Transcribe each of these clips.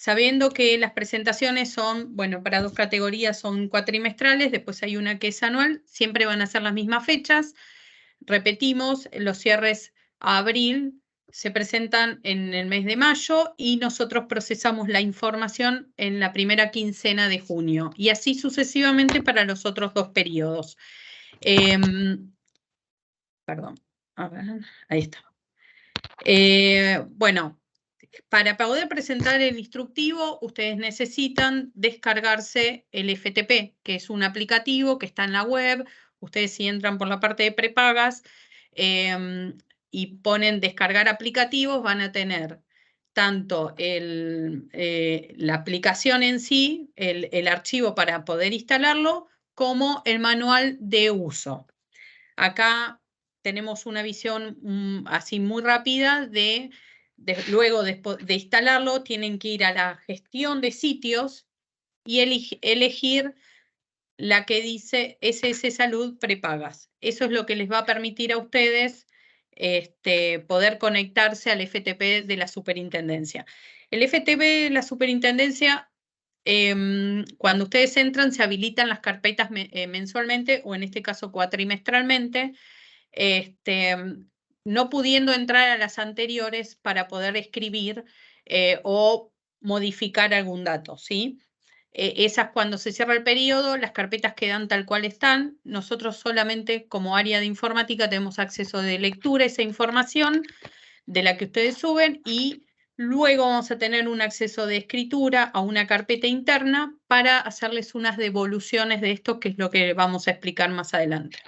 sabiendo que las presentaciones son, bueno, para 2 categorías son cuatrimestrales, después hay una que es anual, siempre van a ser las mismas fechas. Repetimos, los cierres a abril se presentan en el mes de mayo y nosotros procesamos la información en la primera quincena de junio y así sucesivamente para los otros 2 periodos. Perdón, a ver, ahí está. Bueno, para poder presentar el instructivo, ustedes necesitan descargarse el FTP, que es un aplicativo que está en la web. Ustedes si entran por la parte de prepagas y ponen descargar aplicativos, van a tener tanto la aplicación en sí, el archivo para poder instalarlo, como el manual de uso. Acá tenemos una visión así muy rápida luego de instalarlo, tienen que ir a la gestión de sitios y elegir la que dice SS Salud Prepagas. Eso es lo que les va a permitir a ustedes poder conectarse al FTP de la superintendencia. El FTP de la superintendencia, cuando ustedes entran, se habilitan las carpetas mensualmente o en este caso cuatrimestralmente. No pudiendo entrar a las anteriores para poder escribir o modificar algún dato, ¿sí? Esas cuando se cierra el periodo, las carpetas quedan tal cual están. Nosotros solamente como área de informática tenemos acceso de lectura a esa información de la que ustedes suben y luego vamos a tener un acceso de escritura a una carpeta interna para hacerles unas devoluciones de esto, que es lo que vamos a explicar más adelante.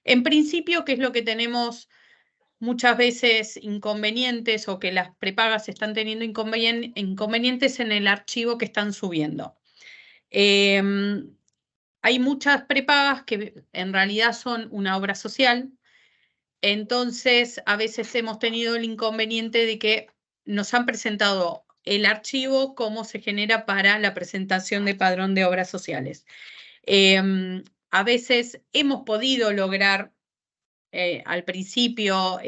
En principio, ¿qué es lo que tenemos muchas veces inconvenientes o que las prepagas están teniendo inconvenientes en el archivo que están subiendo? Hay muchas prepagas que en realidad son una obra social, entonces a veces hemos tenido el inconveniente de que nos han presentado el archivo como se genera para la presentación de padrón de obras sociales. A veces hemos podido lograr al principio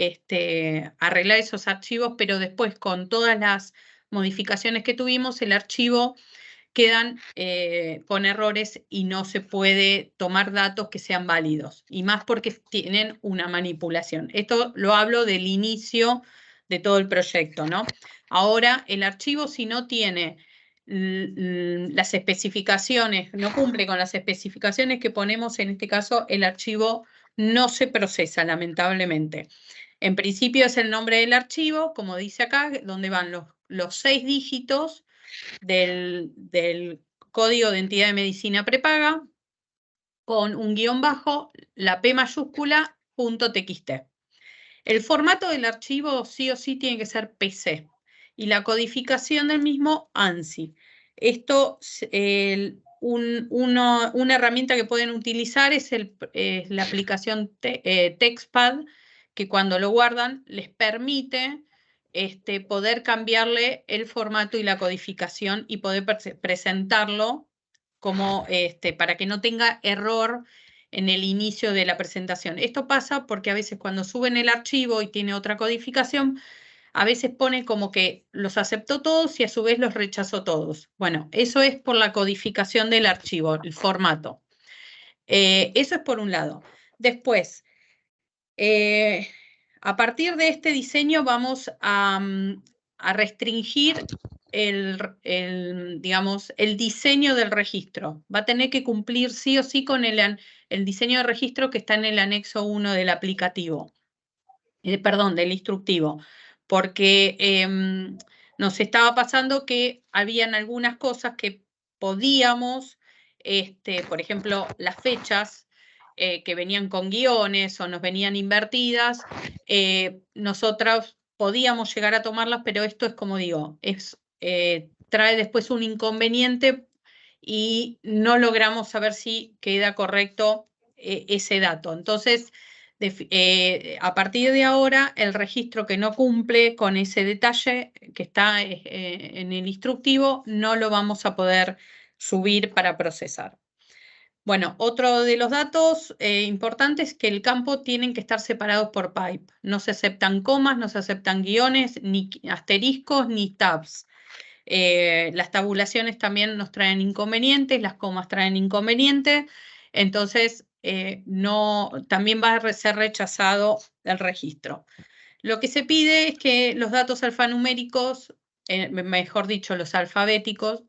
arreglar esos archivos, pero después con todas las modificaciones que tuvimos, el archivo quedan con errores y no se puede tomar datos que sean válidos, y más porque tienen una manipulación. Esto lo hablo del inicio de todo el proyecto, ¿no? Ahora, el archivo, si no tiene las especificaciones, no cumple con las especificaciones que ponemos, en este caso, el archivo no se procesa, lamentablemente. En principio es el nombre del archivo, como dice acá, donde van los 6 dígitos del código de entidad de medicina prepaga, con un guión bajo, la P mayúscula, .txt. El formato del archivo sí o sí tiene que ser PC y la codificación del mismo ANSI. Esto, una herramienta que pueden utilizar es la aplicación TextPad, que cuando lo guardan les permite poder cambiarle el formato y la codificación y poder presentarlo como, para que no tenga error en el inicio de la presentación. Esto pasa porque a veces cuando suben el archivo y tiene otra codificación, a veces pone como que los aceptó todos y a su vez los rechazó todos. Bueno, eso es por la codificación del archivo, el formato. Eso es por un lado. Después, a partir de este diseño vamos a restringir digamos, el diseño del registro. Va a tener que cumplir sí o sí con el diseño de registro que está en el anexo 1 del aplicativo, perdón, del instructivo, porque nos estaba pasando que habían algunas cosas que podíamos, por ejemplo, las fechas, que venían con guiones o nos venían invertidas, nosotros podíamos llegar a tomarlas, pero esto es como digo, trae después un inconveniente y no logramos saber si queda correcto ese dato. Entonces, a partir de ahora, el registro que no cumple con ese detalle que está en el instructivo, no lo vamos a poder subir para procesar. Bueno, otro de los datos importantes es que el campo tienen que estar separados por pipe. No se aceptan comas, no se aceptan guiones, ni asteriscos, ni tabs. Las tabulaciones también nos traen inconvenientes, las comas traen inconvenientes, entonces también va a ser rechazado el registro. Lo que se pide es que los datos alfanuméricos, mejor dicho, los alfabéticos,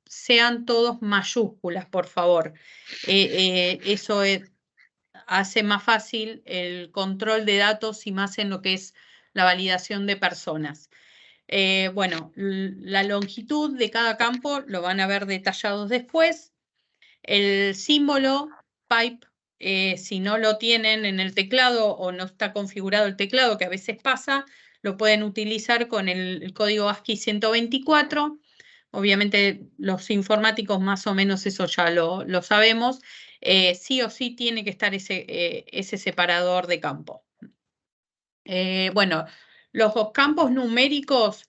sean todos mayúsculas, por favor. Eso hace más fácil el control de datos y más en lo que es la validación de personas. Bueno, la longitud de cada campo lo van a ver detallados después. El símbolo pipe, si no lo tienen en el teclado o no está configurado el teclado, que a veces pasa, lo pueden utilizar con el código ASCII 124. Obviamente los informáticos más o menos eso ya lo sabemos. Sí o sí tiene que estar ese separador de campo. Bueno, los campos numéricos,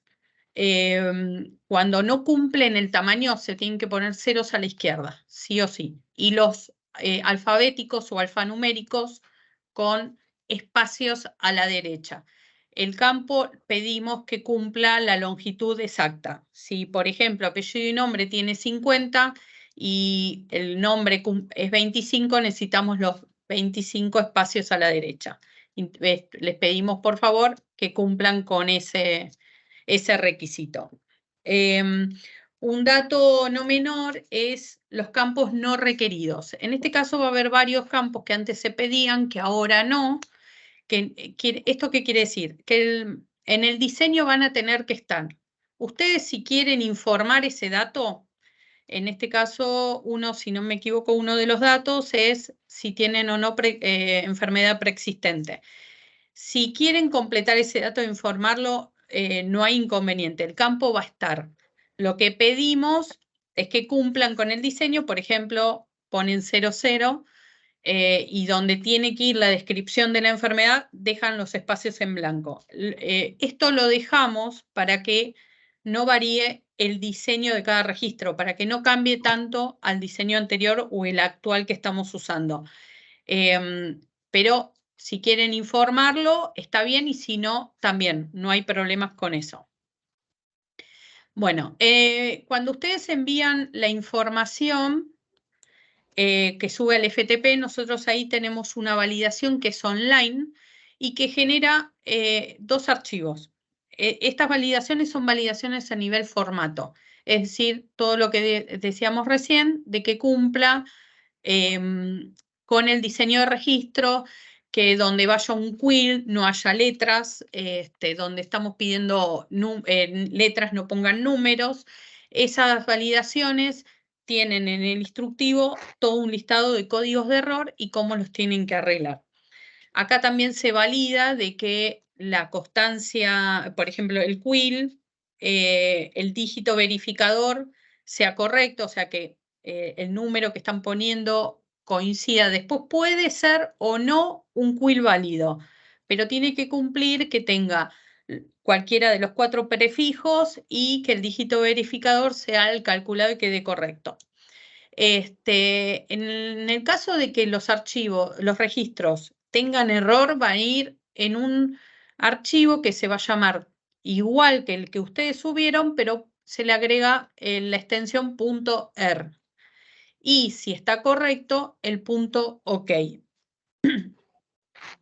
cuando no cumplen el tamaño, se tienen que poner ceros a la izquierda, sí o sí. Y los alfabéticos o alfanuméricos con espacios a la derecha. El campo pedimos que cumpla la longitud exacta. Si, por ejemplo, apellido y nombre tiene 50 y el nombre es 25, necesitamos los 25 espacios a la derecha. Les pedimos, por favor, que cumplan con ese requisito. Un dato no menor es los campos no requeridos. En este caso va a haber varios campos que antes se pedían, que ahora no. ¿Esto qué quiere decir? Que en el diseño van a tener que estar. Ustedes, si quieren informar ese dato, en este caso, si no me equivoco, uno de los datos es si tienen o no enfermedad preexistente. Si quieren completar ese dato e informarlo, no hay inconveniente, el campo va a estar. Lo que pedimos es que cumplan con el diseño, por ejemplo, ponen 00 y donde tiene que ir la descripción de la enfermedad, dejan los espacios en blanco. Esto lo dejamos para que no varíe el diseño de cada registro, para que no cambie tanto al diseño anterior o el actual que estamos usando. Pero si quieren informarlo, está bien, y si no, también, no hay problemas con eso. Bueno, cuando ustedes envían la información que sube al FTP, nosotros ahí tenemos una validación que es online y que genera dos archivos. Estas validaciones son validaciones a nivel formato, es decir, todo lo que decíamos recién, de que cumpla con el diseño de registro, que donde vaya un quill no haya letras, donde estamos pidiendo letras no pongan números. Esas validaciones tienen en el instructivo todo un listado de códigos de error y cómo los tienen que arreglar. Acá también se valida de que la constancia, por ejemplo, el quill, el dígito verificador sea correcto, o sea que el número que están poniendo coincida. Después puede ser o no un quill válido, pero tiene que cumplir que tenga cualquiera de los 4 prefijos y que el dígito verificador sea el calculado y quede correcto. En el caso de que los registros tengan error, va a ir en un archivo que se va a llamar igual que el que ustedes subieron, pero se le agrega la extensión .er. Y si está correcto, el .ok.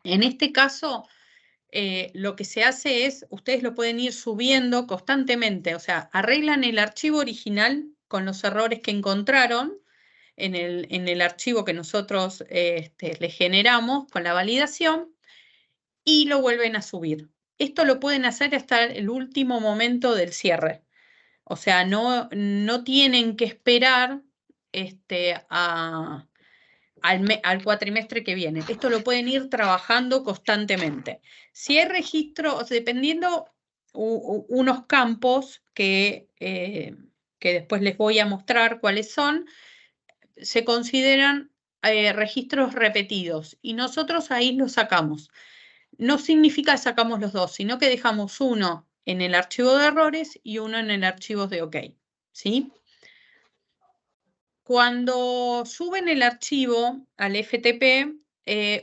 En este caso, lo que se hace es, ustedes lo pueden ir subiendo constantemente, o sea, arreglan el archivo original con los errores que encontraron en el archivo que nosotros le generamos con la validación y lo vuelven a subir. Esto lo pueden hacer hasta el último momento del cierre. O sea, no tienen que esperar al cuatrimestre que viene. Esto lo pueden ir trabajando constantemente. Si hay registros, dependiendo unos campos que después les voy a mostrar cuáles son, se consideran registros repetidos y nosotros ahí los sacamos. No significa que sacamos los dos, sino que dejamos uno en el archivo de errores y uno en el archivo de OK. ¿Sí? Cuando suben el archivo al FTP,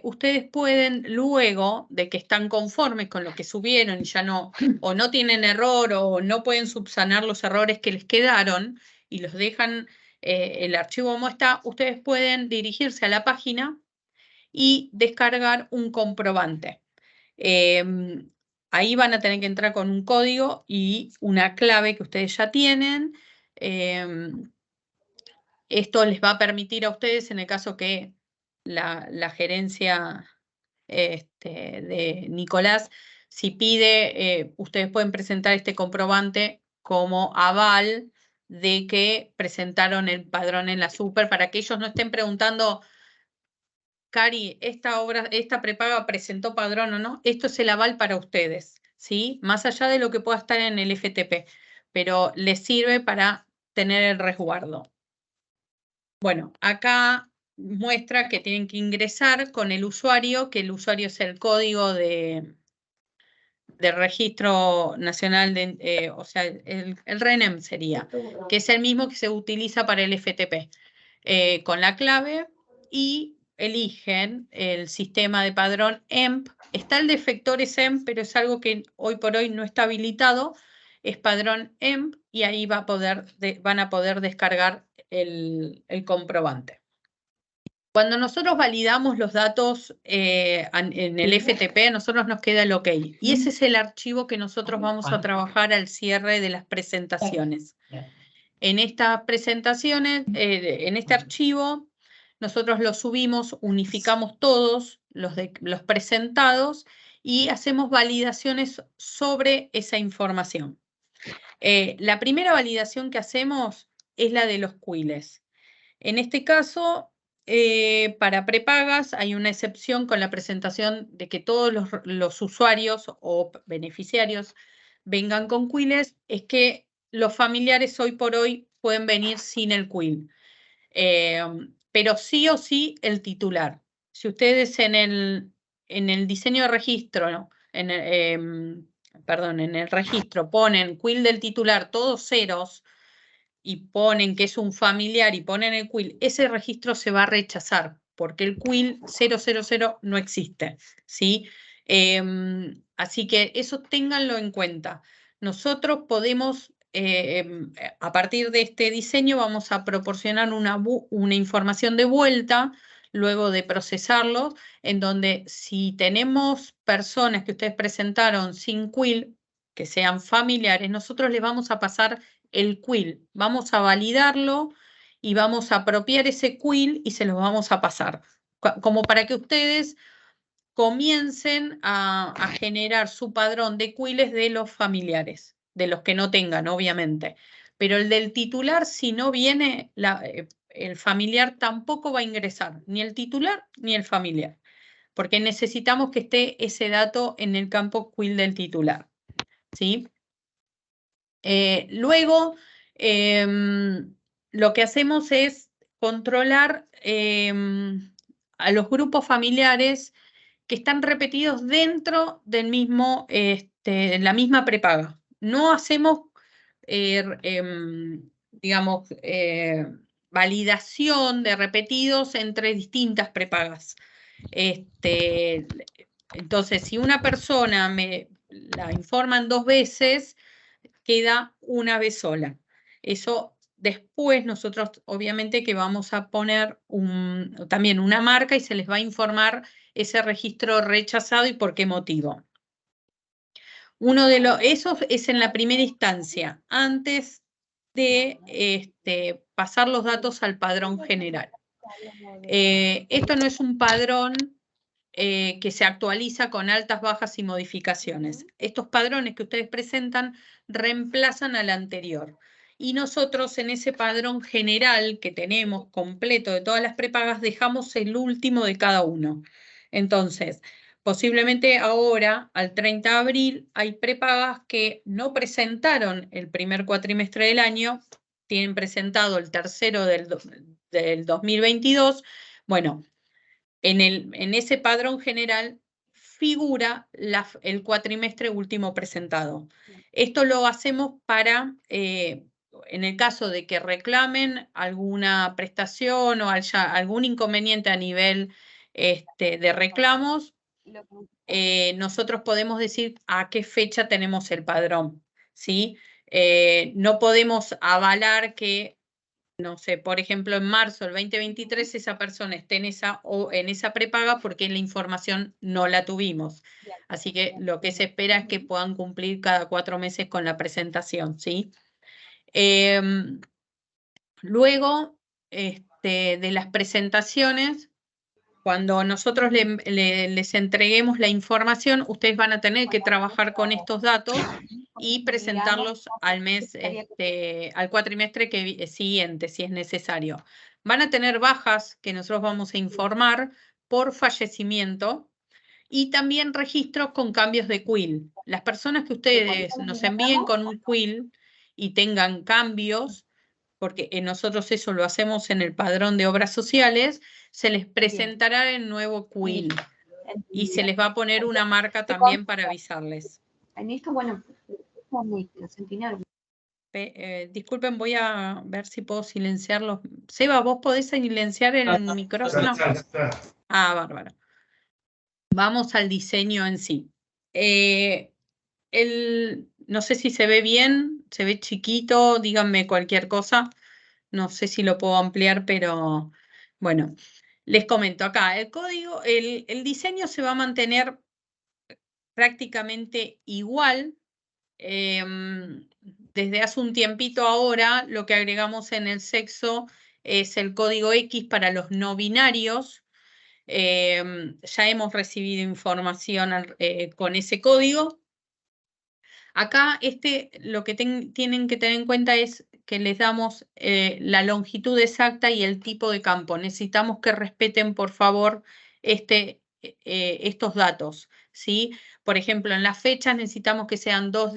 ustedes pueden, luego de que están conformes con lo que subieron y ya no, o no tienen error o no pueden subsanar los errores que les quedaron y los dejan el archivo como está, ustedes pueden dirigirse a la página y descargar un comprobante. Ahí van a tener que entrar con un código y una clave que ustedes ya tienen. Esto les va a permitir a ustedes, en el caso que la gerencia de Nicolás, si pide, ustedes pueden presentar este comprobante como aval de que presentaron el padrón en la super, para que ellos no estén preguntando, Cari, esta prepaga presentó padrón o no. Esto es el aval para ustedes, ¿sí? Más allá de lo que pueda estar en el FTP, pero les sirve para tener el resguardo. Bueno, acá muestra que tienen que ingresar con el usuario, que el usuario es el código de Registro Nacional, o sea, el RENEM sería, que es el mismo que se utiliza para el FTP, con la clave, y eligen el sistema de padrón EMP. Está el de efectores EMP, pero es algo que hoy por hoy no está habilitado, es padrón EMP, y ahí van a poder descargar el comprobante. Cuando nosotros validamos los datos en el FTP, a nosotros nos queda el OK. Y ese es el archivo que nosotros vamos a trabajar al cierre de las presentaciones. En estas presentaciones, en este archivo, nosotros lo subimos, unificamos todos los presentados y hacemos validaciones sobre esa información. La primera validación que hacemos es la de los quiles. En este caso, para prepagas hay una excepción con la presentación de que todos los usuarios o beneficiarios vengan con quiles, es que los familiares hoy por hoy pueden venir sin el quill, pero sí o sí el titular. Si ustedes en el diseño de registro, ¿no? en el registro ponen quill del titular todos ceros, y ponen que es un familiar y ponen el quill, ese registro se va a rechazar, porque el quill 000 no existe, ¿sí? Así que eso ténganlo en cuenta. Nosotros podemos, a partir de este diseño, vamos a proporcionar una información de vuelta, luego de procesarlo, en donde si tenemos personas que ustedes presentaron sin quill, que sean familiares, nosotros les vamos a pasar el quill, vamos a validarlo y vamos a apropiar ese quill y se los vamos a pasar, como para que ustedes comiencen a generar su padrón de quilles de los familiares, de los que no tengan, obviamente. Pero el del titular, si no viene, el familiar tampoco va a ingresar, ni el titular ni el familiar, porque necesitamos que esté ese dato en el campo quill del titular, ¿sí? Luego, lo que hacemos es controlar a los grupos familiares que están repetidos dentro del mismo, la misma prepaga. No hacemos, digamos, validación de repetidos entre distintas prepagas. Entonces, si una persona la informan 2 veces, queda una vez sola. Eso después nosotros obviamente que vamos a poner también una marca y se les va a informar ese registro rechazado y por qué motivo. Eso es en la primera instancia, antes de pasar los datos al padrón general. Esto no es un padrón que se actualiza con altas, bajas y modificaciones. Estos padrones que ustedes presentan reemplazan al anterior. Y nosotros en ese padrón general que tenemos completo de todas las prepagas dejamos el último de cada uno. Entonces, posiblemente ahora, al 30 de abril, hay prepagas que no presentaron el primer cuatrimestre del año, tienen presentado el tercero del 2022. Bueno, en ese padrón general figura el cuatrimestre último presentado. Esto lo hacemos para, en el caso de que reclamen alguna prestación o haya algún inconveniente a nivel de reclamos, nosotros podemos decir a qué fecha tenemos el padrón, ¿sí? No podemos avalar que, no sé, por ejemplo, en marzo del 2023 esa persona esté en esa prepaga porque la información no la tuvimos. Así que lo que se espera es que puedan cumplir cada 4 meses con la presentación, ¿sí? Luego de las presentaciones, cuando nosotros les entreguemos la información, ustedes van a tener que trabajar con estos datos y presentarlos al mes, al cuatrimestre siguiente, si es necesario. Van a tener bajas que nosotros vamos a informar por fallecimiento y también registros con cambios de quill. Las personas que ustedes nos envíen con un quill y tengan cambios, porque nosotros eso lo hacemos en el padrón de obras sociales, se les presentará el nuevo quill y se les va a poner una marca también para avisarles. Disculpen, voy a ver si puedo silenciarlos. Seba, ¿vos podés silenciar el micrófono? Ah, bárbaro. Vamos al diseño en sí. No sé si se ve bien, se ve chiquito, díganme cualquier cosa. No sé si lo puedo ampliar, pero bueno, les comento acá. El código, el diseño se va a mantener prácticamente igual. Desde hace un tiempito ahora, lo que agregamos en el sexo es el código X para los no binarios. Ya hemos recibido información con ese código. Acá lo que tienen que tener en cuenta es que les damos la longitud exacta y el tipo de campo. Necesitamos que respeten, por favor, estos datos, ¿sí? Por ejemplo, en las fechas necesitamos que sean dos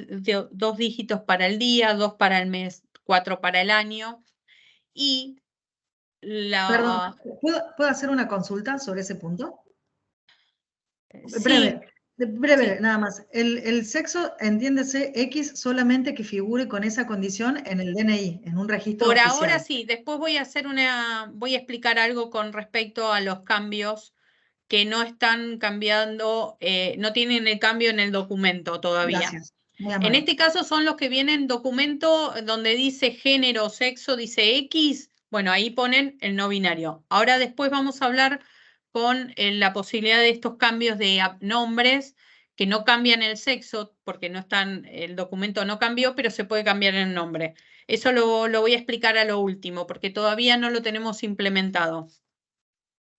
dígitos para el día, 2 para el mes, 4 para el año. Y Perdón, ¿puedo hacer una consulta sobre ese punto? Sí. Breve, sí. Nada más. El sexo, entiéndese, X solamente que figure con esa condición en el DNI, en un registro Por oficial. ahora sí, después voy a explicar algo con respecto a los cambios que no están cambiando, no tienen el cambio en el documento todavía. Gracias. En este caso son los que vienen documento donde dice género, sexo, dice X, bueno, ahí ponen el no binario. Ahora después vamos a hablar con la posibilidad de estos cambios de nombres que no cambian el sexo, porque no están, el documento no cambió, pero se puede cambiar el nombre. Eso lo voy a explicar a lo último, porque todavía no lo tenemos implementado.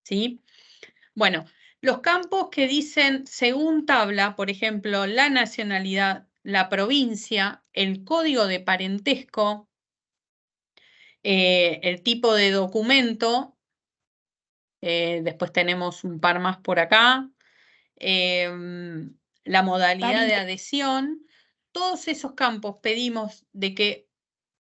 ¿Sí? Bueno, los campos que dicen según tabla, por ejemplo, la nacionalidad, la provincia, el código de parentesco, el tipo de documento, después tenemos un par más por acá, la modalidad de adhesión, todos esos campos pedimos de que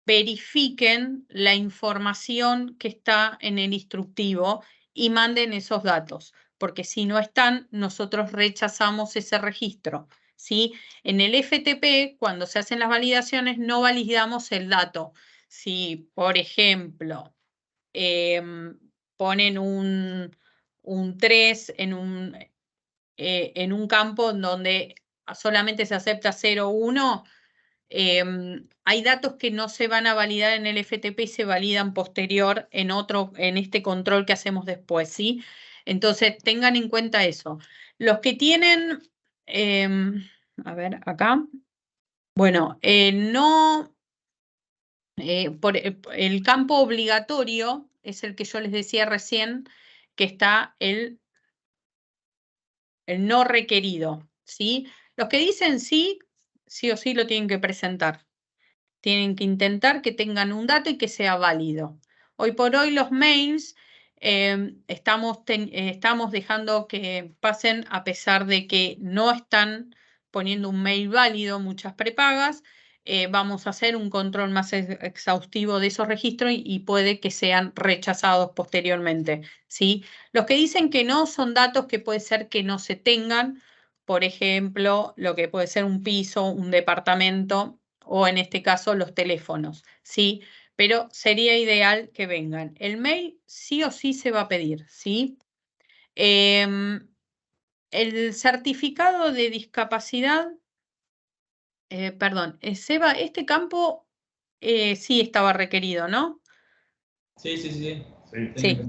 verifiquen la información que está en el instructivo y manden esos datos, porque si no están, nosotros rechazamos ese registro, ¿sí? En el FTP, cuando se hacen las validaciones, no validamos el dato. Si, por ejemplo, ponen un 3 en un campo en donde solamente se acepta 0, 1, hay datos que no se van a validar en el FTP y se validan posterior en este control que hacemos después, ¿sí? Entonces, tengan en cuenta eso. Los que tienen, a ver, acá, bueno, por el campo obligatorio es el que yo les decía recién, que está el no requerido, ¿sí? Los que dicen sí, sí o sí lo tienen que presentar. Tienen que intentar que tengan un dato y que sea válido. Hoy por hoy los mails estamos dejando que pasen a pesar de que no están poniendo un mail válido muchas prepagas. Vamos a hacer un control más exhaustivo de esos registros y puede que sean rechazados posteriormente, ¿sí? Los que dicen que no son datos que puede ser que no se tengan, por ejemplo, lo que puede ser un piso, un departamento, o en este caso los teléfonos, ¿sí? Pero sería ideal que vengan. El mail sí o sí se va a pedir, ¿sí? El certificado de discapacidad, perdón, Seba, este campo sí estaba requerido, ¿no? Sí. Sí.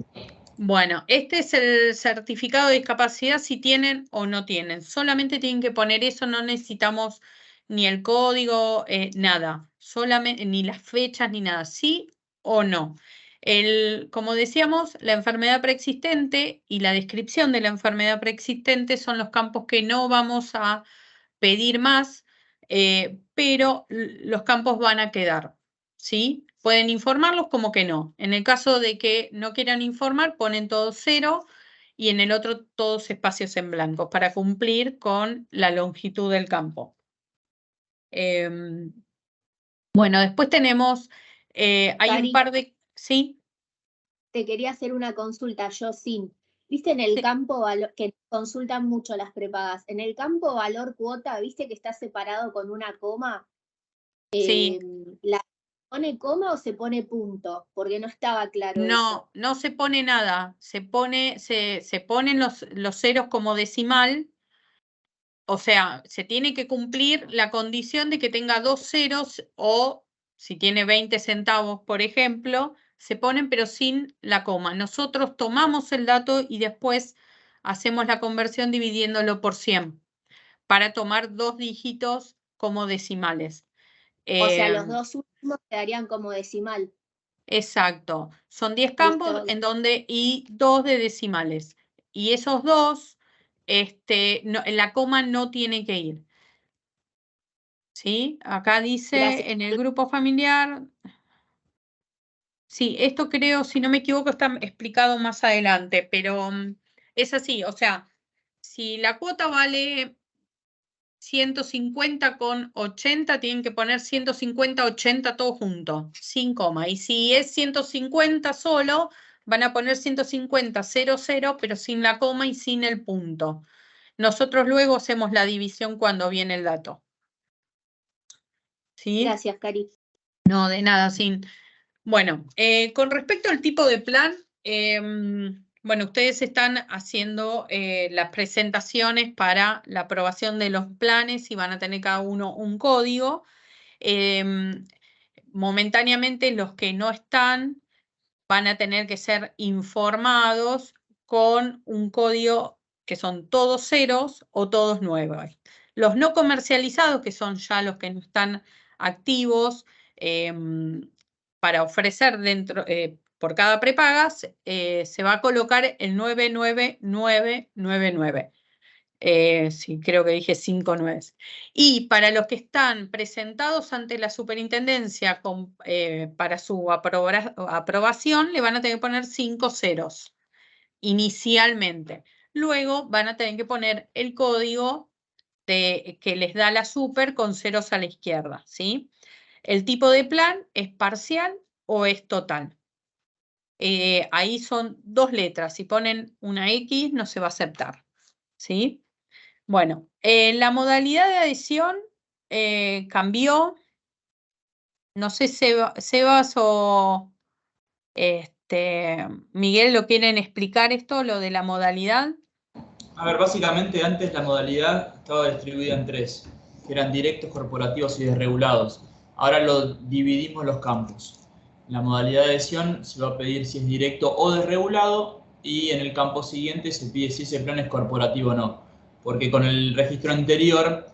Bueno, este es el certificado de discapacidad si tienen o no tienen. Solamente tienen que poner eso, no necesitamos ni el código, nada, solamente, ni las fechas, ni nada, sí o no. Como decíamos, la enfermedad preexistente y la descripción de la enfermedad preexistente son los campos que no vamos a pedir más, pero los campos van a quedar, ¿sí? Pueden informarlos como que no. En el caso de que no quieran informar, ponen todo 0 y en el otro todos espacios en blanco para cumplir con la longitud del campo. Bueno, después tenemos, hay un par de... ¿Sí? Te quería hacer una consulta, yo sin. ¿Viste en el campo valor, que consultan mucho las prepagas, en el campo valor cuota, viste que está separado con una coma? Sí. ¿La pone coma o se pone punto? Porque no estaba claro eso. No, no se pone nada, se ponen los ceros como decimal, o sea, se tiene que cumplir la condición de que tenga 2 ceros o si tiene 20 centavos, por ejemplo, se ponen pero sin la coma. Nosotros tomamos el dato y después hacemos la conversión dividiéndolo por 100 para tomar 2 dígitos como decimales. O sea, los dos últimos quedarían como decimal. Exacto, son 10 campos Listo. en donde y 2 de decimales. Y esos 2, la coma no tiene que ir. ¿Sí? Acá dice Gracias. en el grupo familiar. Sí, esto creo, si no me equivoco, está explicado más adelante, pero es así, o sea, si la cuota vale 150,80, tienen que poner 150,80 todo junto, sin coma. Y si es 150 solo, van a poner 150,00, pero sin la coma y sin el punto. Nosotros luego hacemos la división cuando viene el dato. ¿Sí? Gracias, Cari. No, de nada, sin. Bueno, con respecto al tipo de plan, bueno, ustedes están haciendo las presentaciones para la aprobación de los planes y van a tener cada uno un código. Momentáneamente los que no están van a tener que ser informados con un código que son todos ceros o todos nuevos. Los no comercializados, que son ya los que no están activos, para ofrecer dentro, por cada prepaga, se va a colocar el 99999. Sí, creo que dije 5 nueves. Y para los que están presentados ante la superintendencia para su aprobación, le van a tener que poner 5 ceros inicialmente. Luego van a tener que poner el código que les da la super con ceros a la izquierda, ¿sí? El tipo de plan es parcial o es total. Ahí son 2 letras. Si ponen una X, no se va a aceptar, ¿sí? Bueno, la modalidad de adhesión cambió. No sé, Sebas o Miguel, ¿lo quieren explicar esto, lo de la modalidad? A ver, básicamente antes la modalidad estaba distribuida en 3, que eran directos, corporativos y desregulados. Ahora lo dividimos los campos. En la modalidad de adhesión se va a pedir si es directo o desregulado y en el campo siguiente se pide si ese plan es corporativo o no. Porque con el registro anterior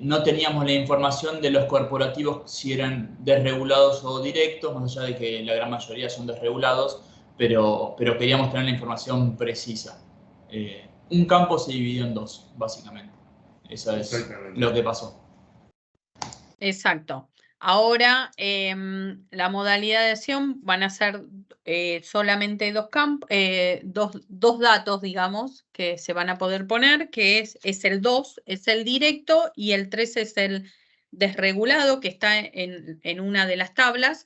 no teníamos la información de los corporativos si eran desregulados o directos, más allá de que la gran mayoría son desregulados, pero queríamos tener la información precisa. Un campo se dividió en 2, básicamente. Eso es lo que pasó. Exacto. Ahora, la modalidad de adhesión van a ser solamente dos datos, digamos, que se van a poder poner, que es el 2, es el directo, y el 3 es el desregulado, que está en una de las tablas,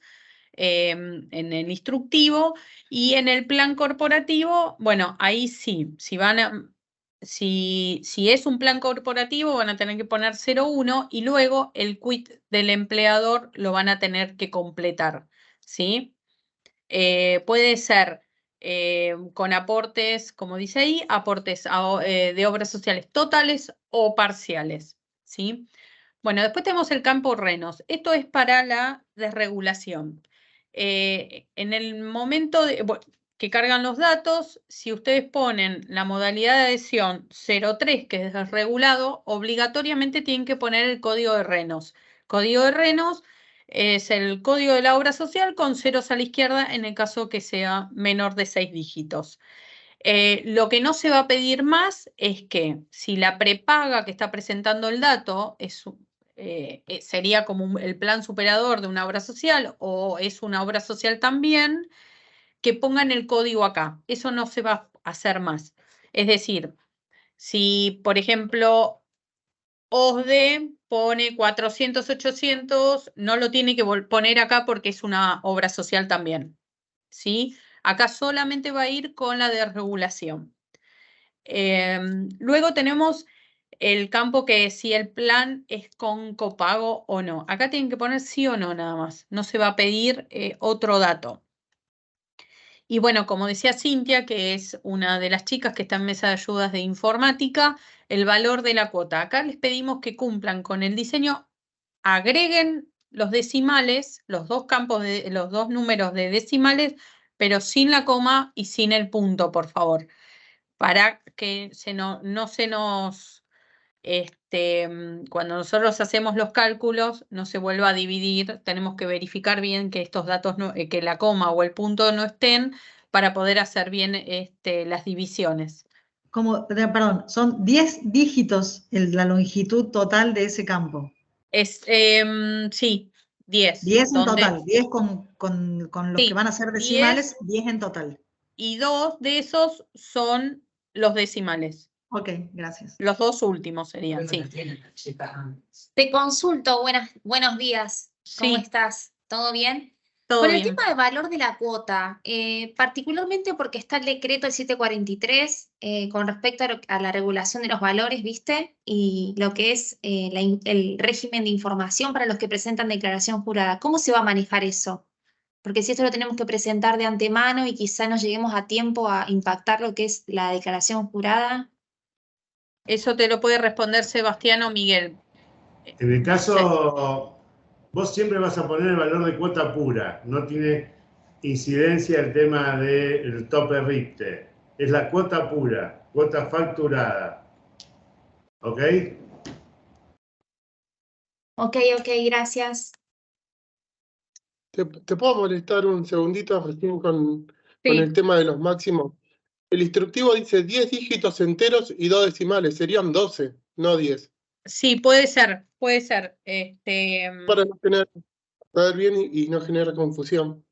en el instructivo, y en el plan corporativo, bueno, ahí sí, si es un plan corporativo, van a tener que poner 01 y luego el quit del empleador lo van a tener que completar, ¿sí? Puede ser con aportes, como dice ahí, aportes de obras sociales totales o parciales, ¿sí? Bueno, después tenemos el campo RENOS. Esto es para la desregulación. En el momento que cargan los datos, si ustedes ponen la modalidad de adhesión 03, que es desregulado, obligatoriamente tienen que poner el código de RENOS. Código de RENOS es el código de la obra social con ceros a la izquierda en el caso que sea menor de 6 dígitos. Lo que no se va a pedir más es que si la prepaga que está presentando el dato sería como el plan superador de una obra social o es una obra social también, que pongan el código acá. Eso no se va a hacer más. Es decir, si, por ejemplo, OSDE pone 400, 800, no lo tiene que poner acá porque es una obra social también, ¿sí? Acá solamente va a ir con la desregulación. Luego tenemos el campo que es si el plan es con copago o no. Acá tienen que poner sí o no nada más. No se va a pedir otro dato. Y bueno, como decía Cintia, que es una de las chicas que está en mesa de ayudas de informática, el valor de la cuota. Acá les pedimos que cumplan con el diseño, agreguen los decimales, los dos números de decimales, pero sin la coma y sin el punto, por favor, para que no se nos, cuando nosotros hacemos los cálculos, no se vuelva a dividir. Tenemos que verificar bien que estos datos, que la coma o el punto no estén para poder hacer bien las divisiones. Perdón, son 10 dígitos la longitud total de ese campo. Sí, 10. 10 en total, 10 con los sí, que van a ser decimales, 10 en total. Y 2 de esos son los decimales. Ok, gracias. Los 2 últimos serían, sí. Te consulto, buenos días. ¿Cómo Sí. estás? ¿Todo bien? Todo Con bien. el tema del valor de la cuota, particularmente porque está el decreto del 743 con respecto a la regulación de los valores, ¿viste? Y lo que es el régimen de información para los que presentan declaración jurada. ¿Cómo se va a manejar eso? Porque si esto lo tenemos que presentar de antemano y quizá no lleguemos a tiempo a impactar lo que es la declaración jurada. Eso te lo puede responder Sebastián o Miguel. En el caso, vos siempre vas a poner el valor de cuota pura, no tiene incidencia el tema del tope Richter. Es la cuota pura, cuota facturada. ¿Ok? Ok, gracias. ¿Te puedo molestar un segundito recién con Sí. el tema de los máximos? El instructivo dice 10 dígitos enteros y 2 decimales, serían 12, no 10. Sí, puede ser, puede ser. Para no saber bien y no generar confusión.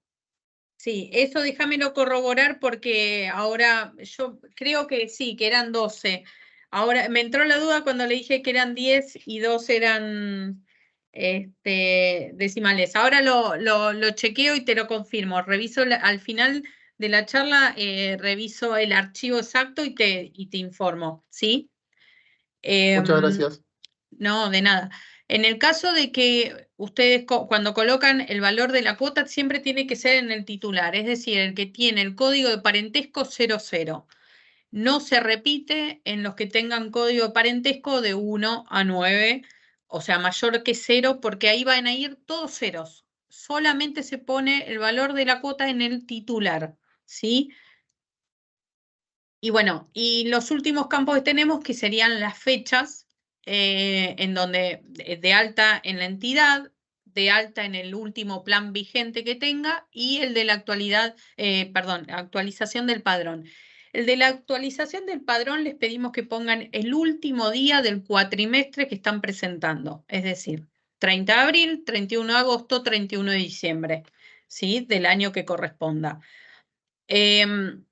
Sí, eso déjamelo corroborar porque ahora yo creo que sí, que eran 12. Ahora me entró la duda cuando le dije que eran 10 y 2 eran decimales. Ahora lo chequeo y te lo confirmo. Reviso al final de la charla, reviso el archivo exacto y te informo, ¿sí? Muchas gracias. No, de nada. En el caso de que ustedes cuando colocan el valor de la cuota siempre tiene que ser en el titular, es decir, el que tiene el código de parentesco 00. No se repite en los que tengan código de parentesco de 1 a 9, o sea, mayor que 0, porque ahí van a ir todos ceros. Solamente se pone el valor de la cuota en el titular, ¿sí? Y bueno, y los últimos campos que tenemos que serían las fechas, en donde de alta en la entidad, de alta en el último plan vigente que tenga y el de la actualización del padrón. El de la actualización del padrón les pedimos que pongan el último día del cuatrimestre que están presentando, es decir, 30 de abril, 31 de agosto, 31 de diciembre, ¿sí? Del año que corresponda.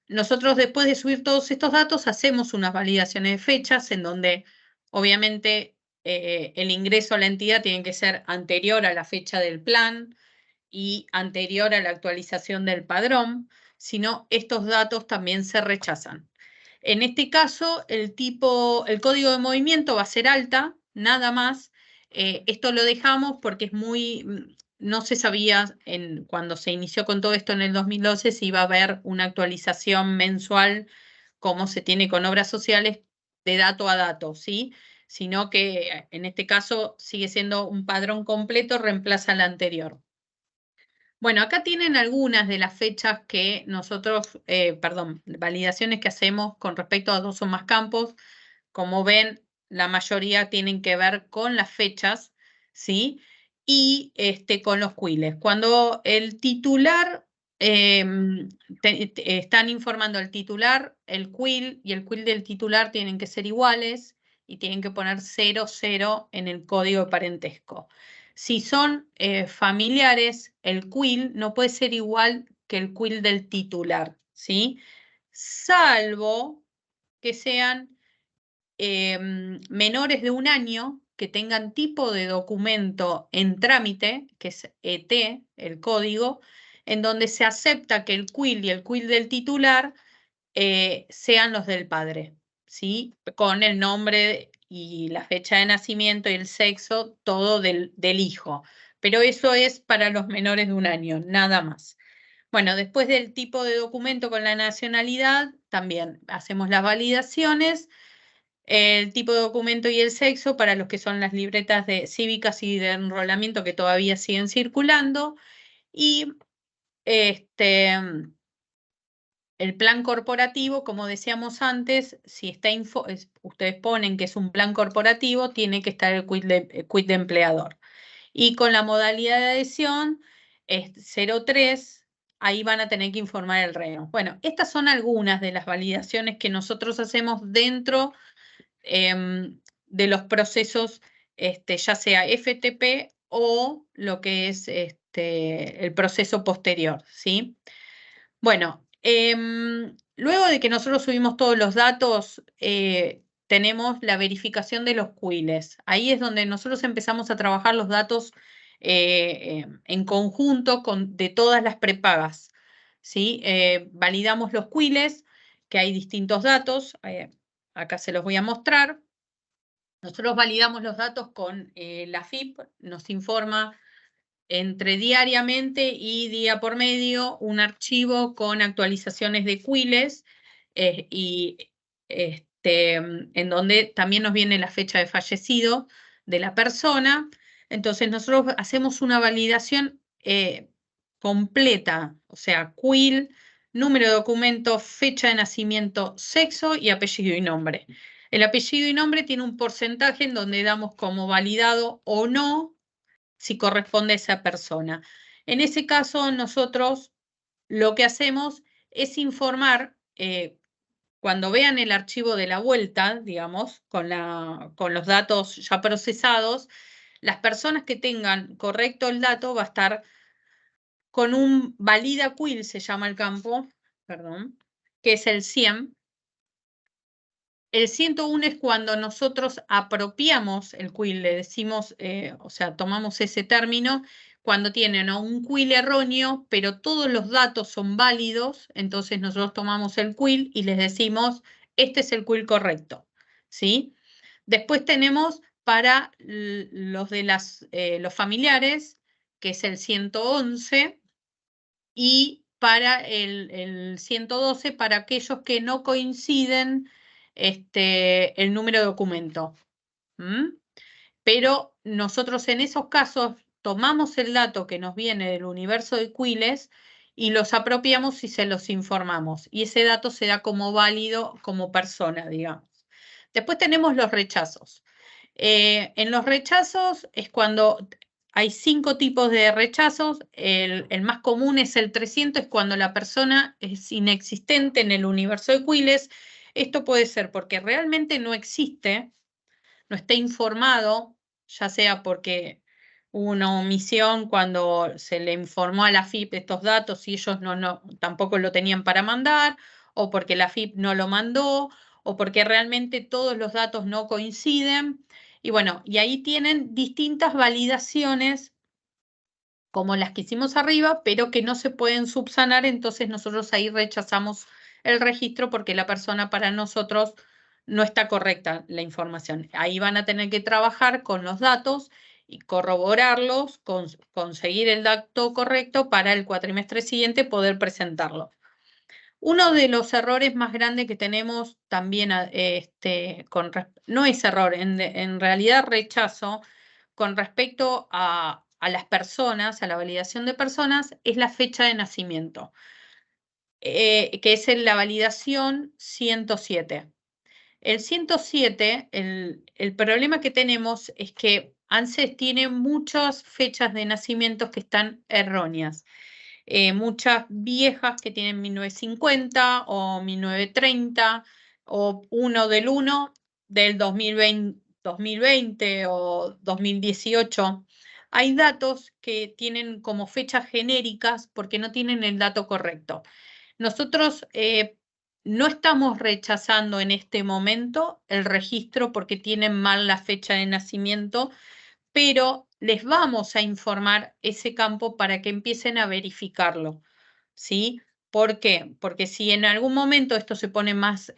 Nosotros después de subir todos estos datos hacemos unas validaciones de fechas en donde obviamente el ingreso a la entidad tiene que ser anterior a la fecha del plan y anterior a la actualización del padrón, si no estos datos también se rechazan. En este caso el código de movimiento va a ser alta, nada más. Esto lo dejamos porque es muy no se sabía cuando se inició con todo esto en el 2012 si iba a haber una actualización mensual como se tiene con obras sociales de dato a dato, ¿sí? Sino que en este caso sigue siendo un padrón completo, reemplaza al anterior. Bueno, acá tienen algunas de las fechas que nosotros, validaciones que hacemos con respecto a 2 o más campos. Como ven, la mayoría tienen que ver con las fechas, ¿sí? Y con los quiles. Cuando el titular, están informando al titular, el quill y el quill del titular tienen que ser iguales y tienen que poner 00 en el código de parentesco. Si son familiares, el quill no puede ser igual que el quill del titular, ¿sí? Salvo que sean menores de 1 año que tengan tipo de documento en trámite, que es ET, el código, en donde se acepta que el quill y el quill del titular sean los del padre, ¿sí? Con el nombre y la fecha de nacimiento y el sexo, todo del hijo. Pero eso es para los menores de 1 año, nada más. Bueno, después del tipo de documento con la nacionalidad, también hacemos las validaciones. El tipo de documento y el sexo para los que son las libretas cívicas y de enrolamiento que todavía siguen circulando. Y el plan corporativo, como decíamos antes, si está ustedes ponen que es un plan corporativo, tiene que estar el quit de empleador. Y con la modalidad de adhesión, 03, ahí van a tener que informar el reo. Bueno, estas son algunas de las validaciones que nosotros hacemos dentro de los procesos, ya sea FTP o lo que es el proceso posterior, ¿sí? Bueno, luego de que nosotros subimos todos los datos, tenemos la verificación de los quills. Ahí es donde nosotros empezamos a trabajar los datos en conjunto de todas las prepagas, ¿sí? Validamos los quills, que hay distintos datos. Acá se los voy a mostrar. Nosotros validamos los datos con la FIP, nos informa entre diariamente y día por medio un archivo con actualizaciones de quills y en donde también nos viene la fecha de fallecido de la persona. Entonces nosotros hacemos una validación completa, o sea, quill, número de documento, fecha de nacimiento, sexo y apellido y nombre. El apellido y nombre tiene un porcentaje en donde damos como validado o no si corresponde a esa persona. En ese caso, nosotros lo que hacemos es informar, cuando vean el archivo de la vuelta, digamos, con los datos ya procesados, las personas que tengan correcto el dato va a estar con un valida quill, se llama el campo, perdón, que es el 100. El 101 es cuando nosotros apropiamos el quill, le decimos, o sea, tomamos ese término, cuando tienen un quill erróneo, pero todos los datos son válidos, entonces nosotros tomamos el quill y les decimos, este es el quill correcto, ¿sí? Después tenemos para los de los familiares, que es el 111, y para el 112, para aquellos que no coinciden el número de documento. Pero nosotros en esos casos tomamos el dato que nos viene del universo de quills y los apropiamos y se los informamos. Y ese dato se da como válido como persona, digamos. Después tenemos los rechazos. En los rechazos es cuando hay 5 tipos de rechazos. El más común es el 300, es cuando la persona es inexistente en el universo de quills. Esto puede ser porque realmente no existe, no está informado, ya sea porque hubo una omisión cuando se le informó a la FIP estos datos y ellos tampoco lo tenían para mandar, o porque la FIP no lo mandó, o porque realmente todos los datos no coinciden. Y bueno, y ahí tienen distintas validaciones como las que hicimos arriba, pero que no se pueden subsanar, entonces nosotros ahí rechazamos el registro porque la persona para nosotros no está correcta la información. Ahí van a tener que trabajar con los datos y corroborarlos, conseguir el dato correcto para el cuatrimestre siguiente poder presentarlo. Uno de los errores más grandes que tenemos también, no es error, en realidad rechazo, con respecto a las personas, a la validación de personas, es la fecha de nacimiento, que es en la validación 107. El 107, el problema que tenemos es que ANSES tiene muchas fechas de nacimiento que están erróneas. Muchas viejas que tienen 1950 o 1930 o 1 del 1 del 2020 o 2018. Hay datos que tienen como fechas genéricas porque no tienen el dato correcto. Nosotros no estamos rechazando en este momento el registro porque tienen mal la fecha de nacimiento, pero les vamos a informar ese campo para que empiecen a verificarlo, ¿sí? ¿Por qué? Porque si en algún momento esto se pone más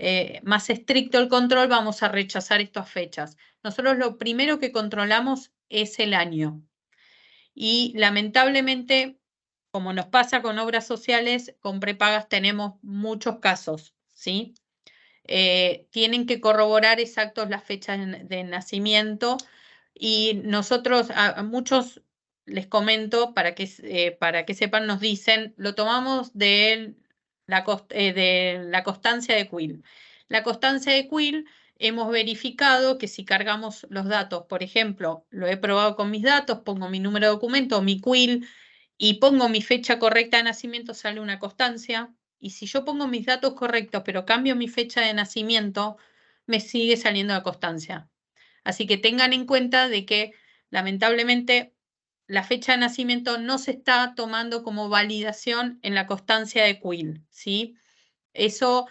estricto el control, vamos a rechazar estas fechas. Nosotros lo primero que controlamos es el año. Y lamentablemente, como nos pasa con obras sociales, con prepagas tenemos muchos casos, ¿sí? Tienen que corroborar exactos las fechas de nacimiento. Y nosotros, a muchos les comento, para que sepan, nos dicen, lo tomamos de la constancia de Quill. La constancia de Quill, hemos verificado que si cargamos los datos, por ejemplo, lo he probado con mis datos, pongo mi número de documento, mi Quill, y pongo mi fecha correcta de nacimiento, sale una constancia. Y si yo pongo mis datos correctos, pero cambio mi fecha de nacimiento, me sigue saliendo la constancia. Así que tengan en cuenta de que lamentablemente la fecha de nacimiento no se está tomando como validación en la constancia de Quill, ¿sí? Eso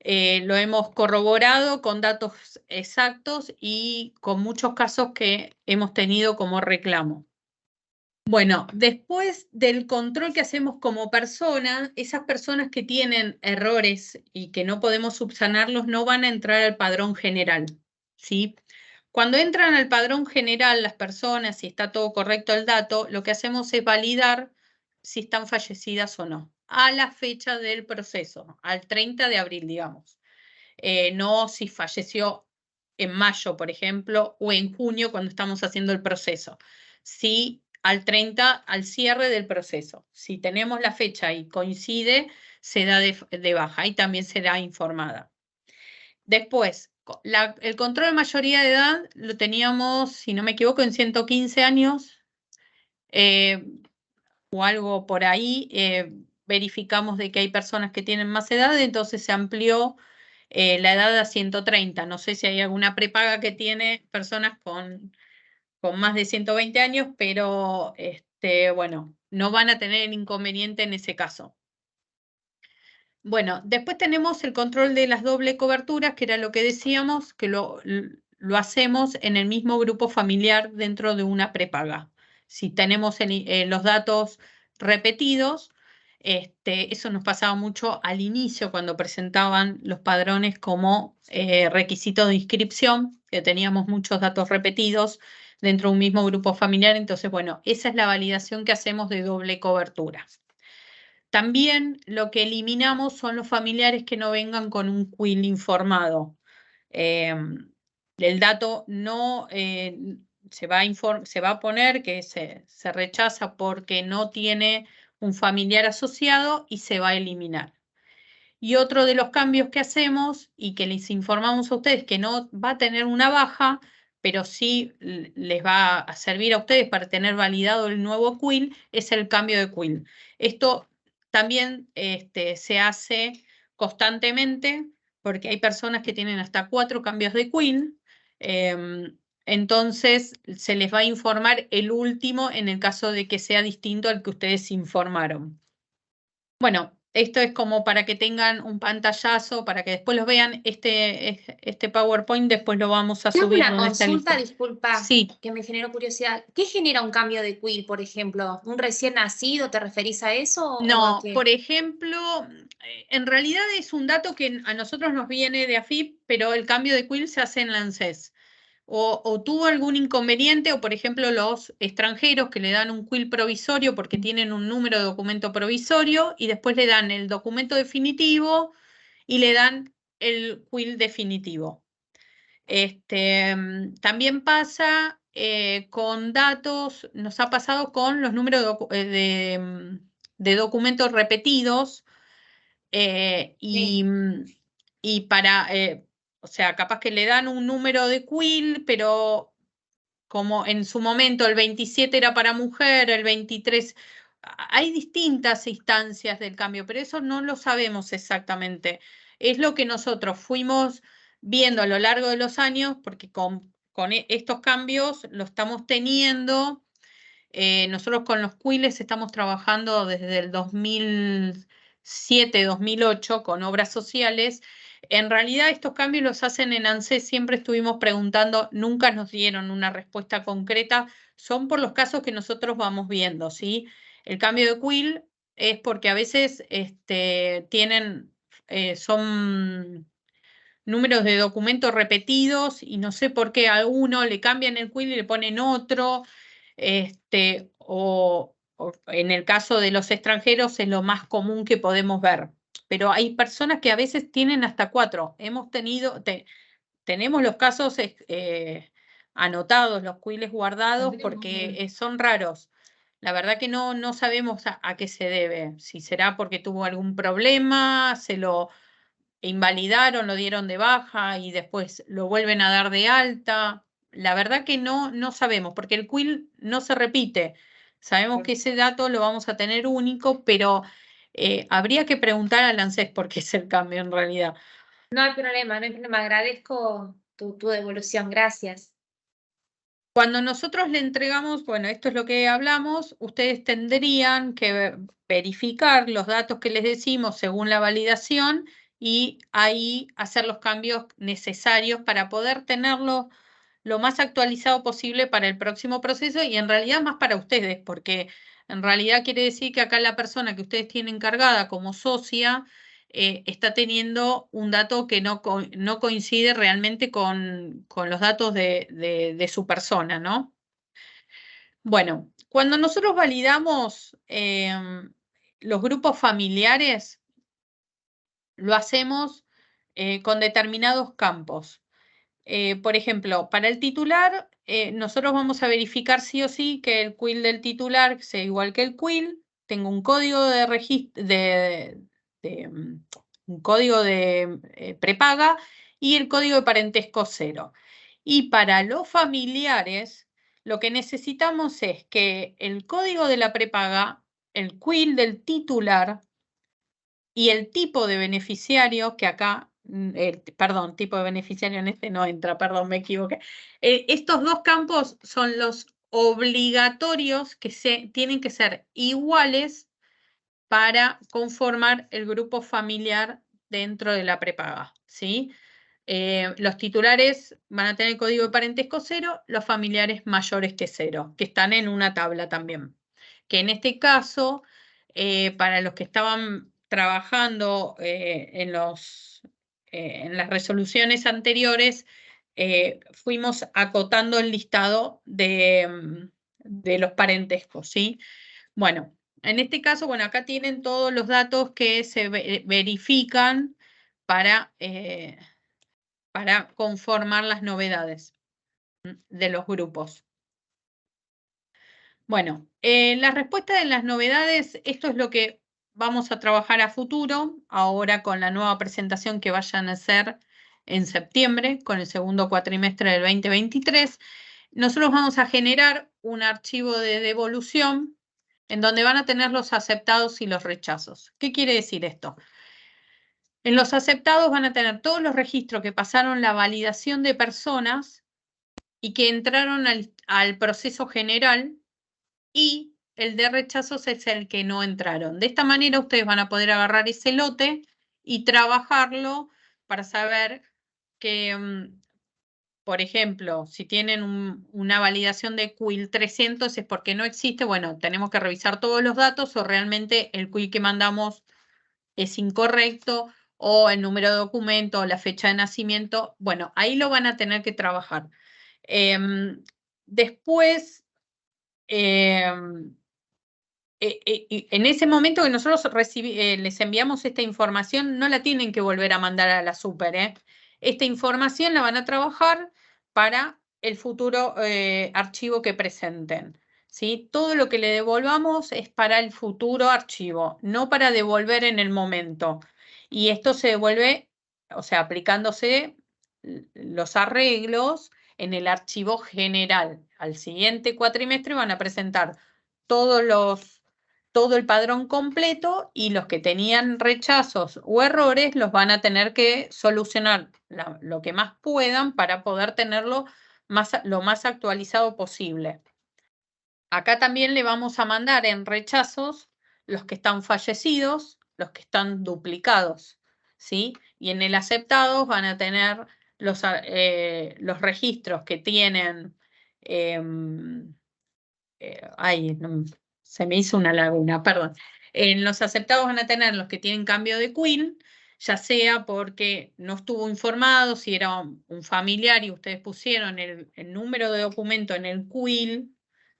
lo hemos corroborado con datos exactos y con muchos casos que hemos tenido como reclamo. Bueno, después del control que hacemos como persona, esas personas que tienen errores y que no podemos subsanarlos no van a entrar al padrón general, ¿sí? Cuando entran al padrón general las personas, si está todo correcto el dato, lo que hacemos es validar si están fallecidas o no, a la fecha del proceso, al 30 de abril, digamos. No si falleció en mayo, por ejemplo, o en junio cuando estamos haciendo el proceso. Sí, al 30, al cierre del proceso. Si tenemos la fecha y coincide, se da de baja y también será informada. Después, el control de mayoría de edad lo teníamos, si no me equivoco, en 115 años o algo por ahí. Verificamos de que hay personas que tienen más edad, entonces se amplió la edad a 130. No sé si hay alguna prepaga que tiene personas con más de 120 años, pero bueno, no van a tener inconveniente en ese caso. Bueno, después tenemos el control de las doble coberturas, que era lo que decíamos, que lo hacemos en el mismo grupo familiar dentro de una prepaga. Si tenemos los datos repetidos, eso nos pasaba mucho al inicio cuando presentaban los padrones como requisito de inscripción, que teníamos muchos datos repetidos dentro de un mismo grupo familiar. Entonces, bueno, esa es la validación que hacemos de doble cobertura. También lo que eliminamos son los familiares que no vengan con un Quill informado. El dato no se va a poner que se rechaza porque no tiene un familiar asociado y se va a eliminar. Y otro de los cambios que hacemos y que les informamos a ustedes que no va a tener una baja, pero sí les va a servir a ustedes para tener validado el nuevo Quill, es el cambio de Quill. Esto también se hace constantemente porque hay personas que tienen hasta 4 cambios de Quill. Entonces se les va a informar el último en el caso de que sea distinto al que ustedes informaron. Bueno, esto es como para que tengan un pantallazo, para que después lo vean. Este PowerPoint después lo vamos a subir. Una consulta, disculpa, sí, que me generó curiosidad. ¿Qué genera un cambio de Quill, por ejemplo? ¿Un recién nacido? ¿Te referís a eso? No, por ejemplo, en realidad es un dato que a nosotros nos viene de AFIP, pero el cambio de Quill se hace en la ANSES. o tuvo algún inconveniente, o por ejemplo los extranjeros que le dan un quill provisorio porque tienen un número de documento provisorio y después le dan el documento definitivo y le dan el quill definitivo. También pasa con datos, nos ha pasado con los números de documentos repetidos y para, o sea, capaz que le dan un número de quill, pero como en su momento el 27 era para mujer, el 23, hay distintas instancias del cambio, pero eso no lo sabemos exactamente. Es lo que nosotros fuimos viendo a lo largo de los años, porque con estos cambios lo estamos teniendo. Nosotros con los quills estamos trabajando desde el 2007, 2008 con obras sociales. En realidad estos cambios los hacen en ANSES, siempre estuvimos preguntando, nunca nos dieron una respuesta concreta, son por los casos que nosotros vamos viendo, ¿sí? El cambio de quill es porque a veces son números de documentos repetidos y no sé por qué a uno le cambian el quill y le ponen otro, o en el caso de los extranjeros es lo más común que podemos ver. Pero hay personas que a veces tienen hasta 4. Tenemos los casos anotados, los quills guardados, porque son raros. La verdad que no sabemos a qué se debe. Si será porque tuvo algún problema, se lo invalidaron, lo dieron de baja y después lo vuelven a dar de alta. La verdad que no sabemos, porque el quill no se repite. Sabemos que ese dato lo vamos a tener único, pero habría que preguntar al ANSES por qué es el cambio en realidad. No hay problema, no hay problema. Agradezco tu devolución. Gracias. Cuando nosotros le entregamos, bueno, esto es lo que hablamos, ustedes tendrían que verificar los datos que les decimos según la validación y ahí hacer los cambios necesarios para poder tenerlo lo más actualizado posible para el próximo proceso y en realidad más para ustedes, porque en realidad quiere decir que acá la persona que ustedes tienen encargada como socia está teniendo un dato que no coincide realmente con los datos de su persona, ¿no? Bueno, cuando nosotros validamos los grupos familiares, lo hacemos con determinados campos. Por ejemplo, para el titular, nosotros vamos a verificar sí o sí que el quill del titular sea igual que el quill, tengo un código de registro un código de prepaga y el código de parentesco 0. Y para los familiares, lo que necesitamos es que el código de la prepaga, el quill del titular y el tipo de beneficiario, que acá, perdón, tipo de beneficiario en este no entra, perdón, me equivoqué. Estos dos campos son los obligatorios que tienen que ser iguales para conformar el grupo familiar dentro de la prepaga, ¿sí? Los titulares van a tener código de parentesco 0, los familiares mayores que 0, que están en una tabla también. Que en este caso, para los que estaban trabajando en las resoluciones anteriores, fuimos acotando el listado de los parentescos, ¿sí? Bueno, en este caso, bueno, acá tienen todos los datos que se verifican para conformar las novedades de los grupos. Bueno, la respuesta de las novedades, esto es lo que vamos a trabajar a futuro, ahora con la nueva presentación que vayan a hacer en septiembre, con el segundo cuatrimestre del 2023. Nosotros vamos a generar un archivo de devolución en donde van a tener los aceptados y los rechazos. ¿Qué quiere decir esto? En los aceptados van a tener todos los registros que pasaron la validación de personas y que entraron al proceso general, y el de rechazos es el que no entraron. De esta manera ustedes van a poder agarrar ese lote y trabajarlo para saber que, por ejemplo, si tienen una validación de quill 300 es porque no existe. Bueno, tenemos que revisar todos los datos o realmente el quill que mandamos es incorrecto o el número de documento o la fecha de nacimiento. Bueno, ahí lo van a tener que trabajar. Después, en ese momento que nosotros les enviamos esta información, no la tienen que volver a mandar a la super. Esta información la van a trabajar para el futuro archivo que presenten. ¿Sí? Todo lo que le devolvamos es para el futuro archivo, no para devolver en el momento. Y esto se devuelve, o sea, aplicándose los arreglos en el archivo general. Al siguiente cuatrimestre van a presentar todo el padrón completo y los que tenían rechazos o errores los van a tener que solucionar lo que más puedan para poder tenerlo lo más actualizado posible. Acá también le vamos a mandar en rechazos los que están fallecidos, los que están duplicados, ¿sí? Y en el aceptados van a tener los registros que tienen... se me hizo una laguna, perdón. En los aceptados van a tener los que tienen cambio de CUIL, ya sea porque no estuvo informado, si era un familiar y ustedes pusieron el número de documento en el CUIL,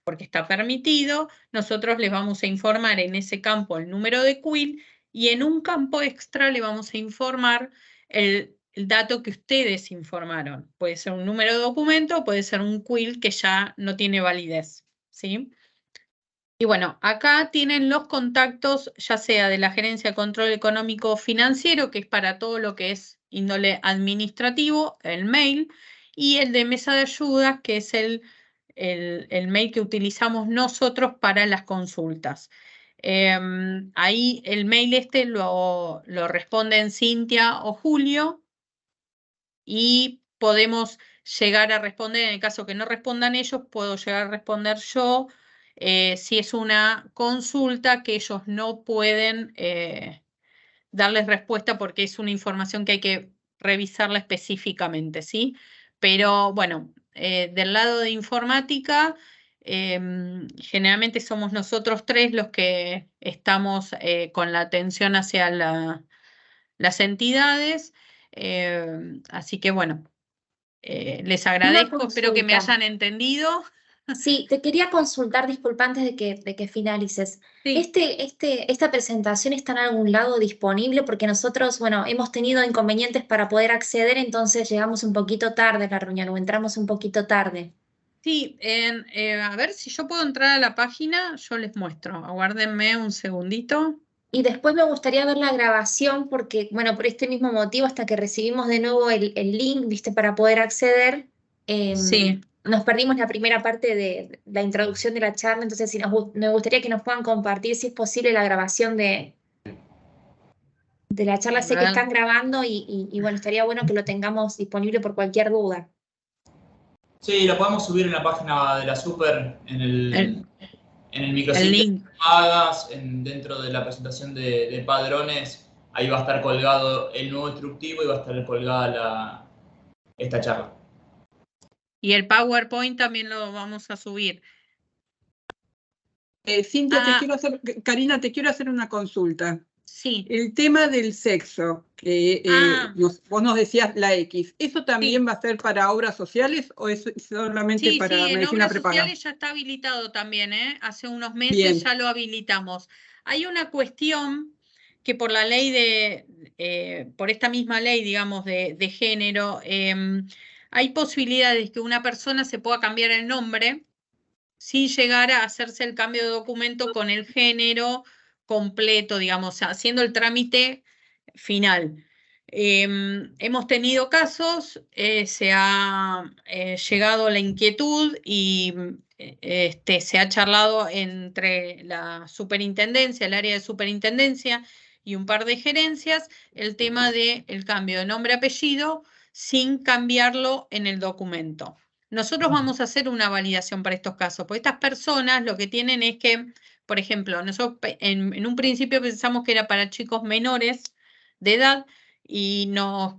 porque está permitido, nosotros les vamos a informar en ese campo el número de CUIL y en un campo extra le vamos a informar el dato que ustedes informaron. Puede ser un número de documento, puede ser un CUIL que ya no tiene validez, ¿sí? Y bueno, acá tienen los contactos, ya sea de la Gerencia de Control Económico Financiero, que es para todo lo que es índole administrativo, el mail, y el de Mesa de Ayudas, que es el mail que utilizamos nosotros para las consultas. Ahí el mail lo responden Cintia o Julio y podemos llegar a responder, en el caso que no respondan ellos, puedo llegar a responder yo si es una consulta que ellos no pueden darles respuesta porque es una información que hay que revisarla específicamente, ¿sí? Pero bueno, del lado de informática, generalmente somos nosotros tres los que estamos con la atención hacia las entidades, así que bueno, les agradezco, espero que me consulta. hayan entendido. Sí, te quería consultar, disculpa, antes de que finalices. Sí. ¿Esta presentación está en algún lado disponible? Porque nosotros, bueno, hemos tenido inconvenientes para poder acceder, entonces llegamos un poquito tarde a la reunión o entramos un poquito tarde. Sí, a ver si yo puedo entrar a la página, yo les muestro. Aguárdenme un segundito. Y después me gustaría ver la grabación porque, bueno, por este mismo motivo, hasta que recibimos de nuevo el link, viste, para poder acceder, Sí. nos perdimos la primera parte de la introducción de la charla, entonces me gustaría que nos puedan compartir, si es posible, la grabación de la charla. Sé que están grabando y bueno, estaría bueno que lo tengamos disponible por cualquier duda. Sí, lo podemos subir en la página de la Super, en el micrositio link. Dentro de la presentación de padrones, ahí va a estar colgado el nuevo instructivo y va a estar colgada esta charla. Y el PowerPoint también lo vamos a subir. Cintia, Karina, te quiero hacer una consulta. Sí. El tema del sexo, que vos nos decías la X, ¿eso también va a ser para obras sociales o es solamente para medicina prepaga? Sí, en obras sociales ya está habilitado también, hace unos meses ya lo habilitamos. Hay una cuestión que por la ley por esta misma ley, digamos, de género, hay posibilidades que una persona se pueda cambiar el nombre sin llegar a hacerse el cambio de documento con el género completo, digamos, haciendo el trámite final. Hemos tenido casos, se ha llegado la inquietud y se ha charlado entre la superintendencia, el área de superintendencia y un par de gerencias, el tema del cambio de nombre-apellido sin cambiarlo en el documento. Nosotros vamos a hacer una validación para estos casos, porque estas personas lo que tienen es que, por ejemplo, nosotros en un principio pensamos que era para chicos menores de edad y nos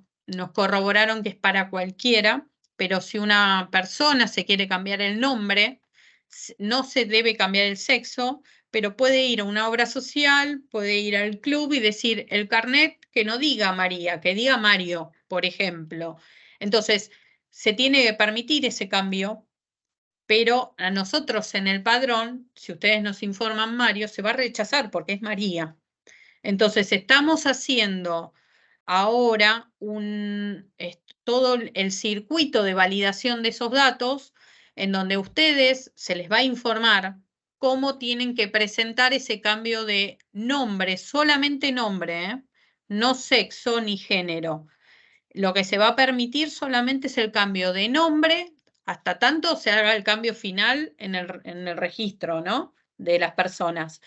corroboraron que es para cualquiera, pero si una persona se quiere cambiar el nombre, no se debe cambiar el sexo, pero puede ir a una obra social, puede ir al club y decir el carnet que no diga María, que diga Mario, por ejemplo. Entonces, se tiene que permitir ese cambio, pero a nosotros en el padrón, si ustedes nos informan Mario, se va a rechazar porque es María. Entonces estamos haciendo ahora todo el circuito de validación de esos datos en donde ustedes se les va a informar cómo tienen que presentar ese cambio de nombre, solamente nombre, ¿eh? No sexo ni género. Lo que se va a permitir solamente es el cambio de nombre, hasta tanto se haga el cambio final en el registro, ¿no? De las personas.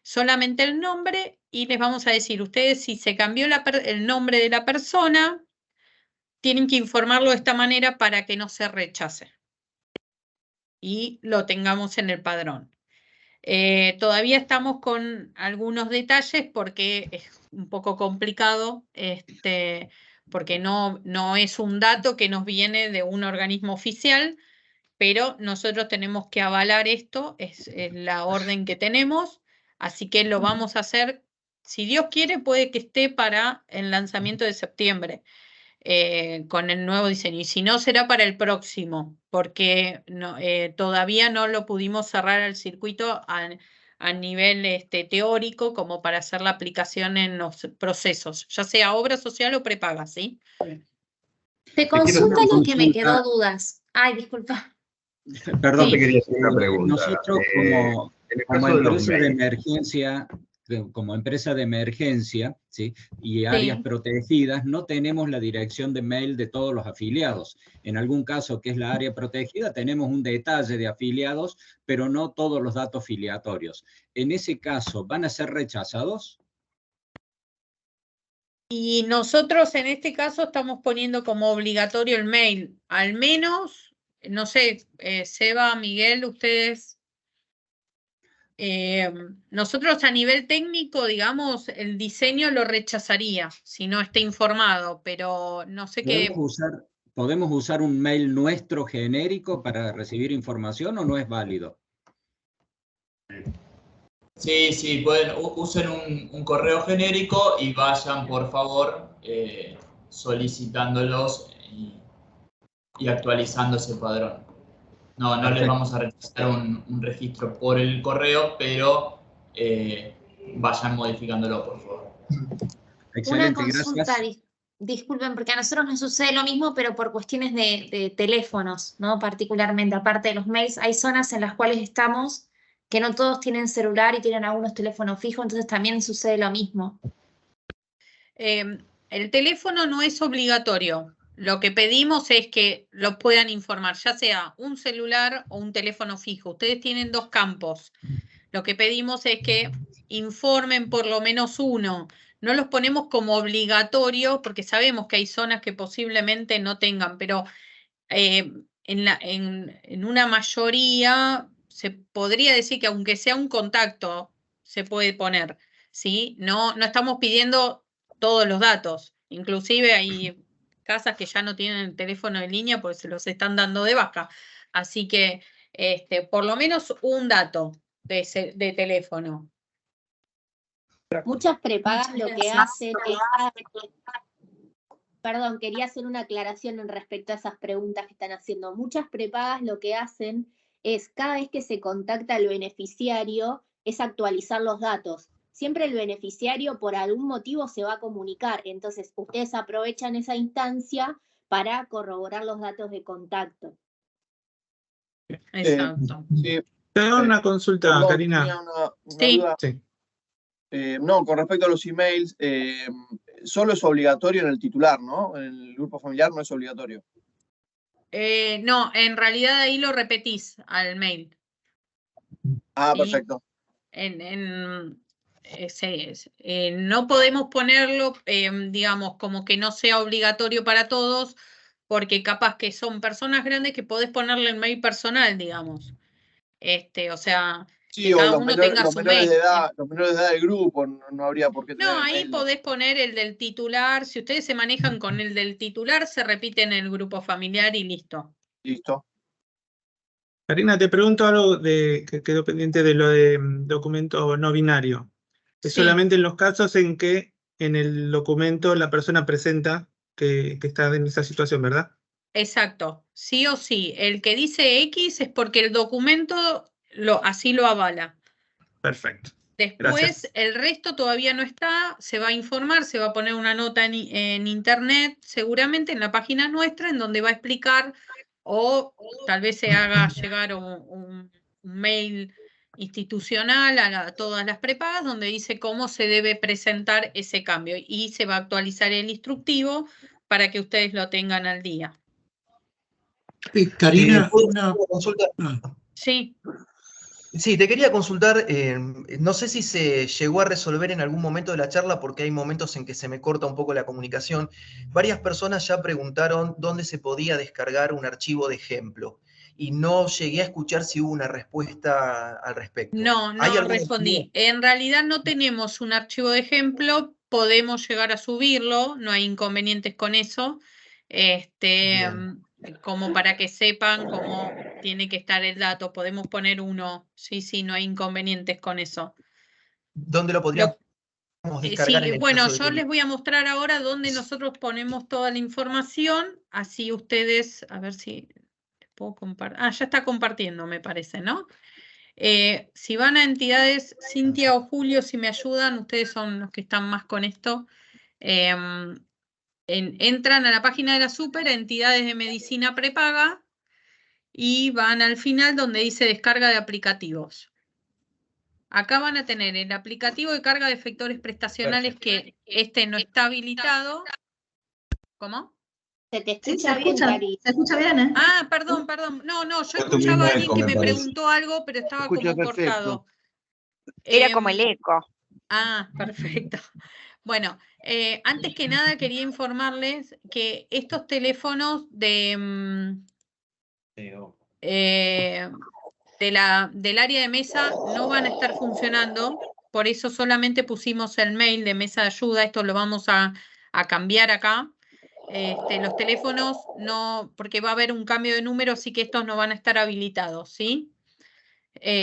Solamente el nombre y les vamos a decir, ustedes si se cambió el nombre de la persona, tienen que informarlo de esta manera para que no se rechace y lo tengamos en el padrón. Todavía estamos con algunos detalles porque es un poco complicado, porque no es un dato que nos viene de un organismo oficial, pero nosotros tenemos que avalar esto, es la orden que tenemos, así que lo vamos a hacer, si Dios quiere puede que esté para el lanzamiento de septiembre. Con el nuevo diseño, y si no será para el próximo, porque todavía no lo pudimos cerrar al circuito a nivel teórico como para hacer la aplicación en los procesos, ya sea obra social o prepaga, ¿sí? Te consulta lo que me quedó dudas. Ay, disculpa. Perdón, Sí. te quería hacer una pregunta. Nosotros como empresa de emergencia, ¿sí? Y áreas protegidas, no tenemos la dirección de mail de todos los afiliados. En algún caso, que es la área protegida, tenemos un detalle de afiliados, pero no todos los datos filiatorios. En ese caso, ¿van a ser rechazados? Y nosotros en este caso estamos poniendo como obligatorio el mail, al menos, no sé, Seba, Miguel, ustedes... nosotros a nivel técnico, digamos, el diseño lo rechazaría si no está informado, pero no sé qué... ¿Podemos usar un mail nuestro genérico para recibir información o no es válido? Sí, usen un correo genérico y vayan, por favor, solicitándolos y actualizando ese padrón. No les vamos a rechazar un registro por el correo, pero vayan modificándolo, por favor. Excelente, una consulta, gracias. Disculpen, porque a nosotros nos sucede lo mismo, pero por cuestiones de teléfonos, ¿no? Particularmente, aparte de los mails, hay zonas en las cuales estamos que no todos tienen celular y tienen algunos teléfonos fijos, entonces también sucede lo mismo. El teléfono no es obligatorio. Lo que pedimos es que lo puedan informar, ya sea un celular o un teléfono fijo. Ustedes tienen dos campos. Lo que pedimos es que informen por lo menos uno. No los ponemos como obligatorios porque sabemos que hay zonas que posiblemente no tengan, pero en una mayoría se podría decir que aunque sea un contacto se puede poner, ¿sí? No estamos pidiendo todos los datos. Inclusive hay casas que ya no tienen teléfono en línea porque se los están dando de baja. Así que por lo menos un dato de teléfono. Muchas prepagas lo que hacen es... Perdón, quería hacer una aclaración en respecto a esas preguntas que están haciendo. Muchas prepagas lo que hacen es, cada vez que se contacta al beneficiario, es actualizar los datos. Siempre el beneficiario por algún motivo se va a comunicar, entonces ustedes aprovechan esa instancia para corroborar los datos de contacto. Exacto. Sí. Te doy una consulta, Karina. Sí. Duda. Sí. No, con respecto a los emails, solo es obligatorio en el titular, ¿no? En el grupo familiar no es obligatorio. No, en realidad ahí lo repetís al mail. Ah, perfecto. No podemos ponerlo, digamos, como que no sea obligatorio para todos, porque capaz que son personas grandes que podés ponerle el mail personal, digamos. O sea, sí, que o cada los uno menores, tenga los su menores mail. de edad, los menores de edad del grupo, no habría por qué tener No, el ahí mail, ¿no? podés poner el del titular. Si ustedes se manejan con el del titular, se repite en el grupo familiar y listo. Listo. Karina, te pregunto algo que quedó pendiente de lo de documento no binario. Es Sí. solamente en los casos en que en el documento la persona presenta que está en esa situación, ¿verdad? Exacto, sí o sí. El que dice X es porque el documento así lo avala. Perfecto. Después, Gracias. el resto todavía no está, se va a informar, se va a poner una nota en internet, seguramente en la página nuestra, en donde va a explicar, o tal vez se haga llegar un mail institucional a todas las prepagas, donde dice cómo se debe presentar ese cambio, y se va a actualizar el instructivo para que ustedes lo tengan al día. Karina, una consulta. Sí. Sí, te quería consultar, no sé si se llegó a resolver en algún momento de la charla, porque hay momentos en que se me corta un poco la comunicación. Varias personas ya preguntaron dónde se podía descargar un archivo de ejemplo, y no llegué a escuchar si hubo una respuesta al respecto. No, no respondí. En realidad no tenemos un archivo de ejemplo, podemos llegar a subirlo, no hay inconvenientes con eso. Como para que sepan cómo tiene que estar el dato, podemos poner uno, sí, no hay inconvenientes con eso. ¿Dónde lo podríamos descargar? Sí, en el bueno, caso de yo que... les voy a mostrar ahora dónde nosotros ponemos toda la información, así ustedes, a ver si puedo compartir. Ya está compartiendo, me parece, ¿no? Si van a entidades, Cintia o Julio, si me ayudan, ustedes son los que están más con esto. Entran a la página de la Super, entidades de medicina prepaga, y van al final donde dice descarga de aplicativos. Acá van a tener el aplicativo de carga de efectores prestacionales. Perfecto. Que no está habilitado. ¿Cómo? Se te escucha bien, Cari. Se escucha bien, ¿eh? Perdón. No, yo escuchaba a alguien que me preguntó algo, pero estaba como cortado. Era como el eco. Perfecto. Bueno, antes que nada quería informarles que estos teléfonos del área de mesa no van a estar funcionando, por eso solamente pusimos el mail de mesa de ayuda. Esto lo vamos a cambiar acá. Los teléfonos no, porque va a haber un cambio de número, así que estos no van a estar habilitados, ¿sí?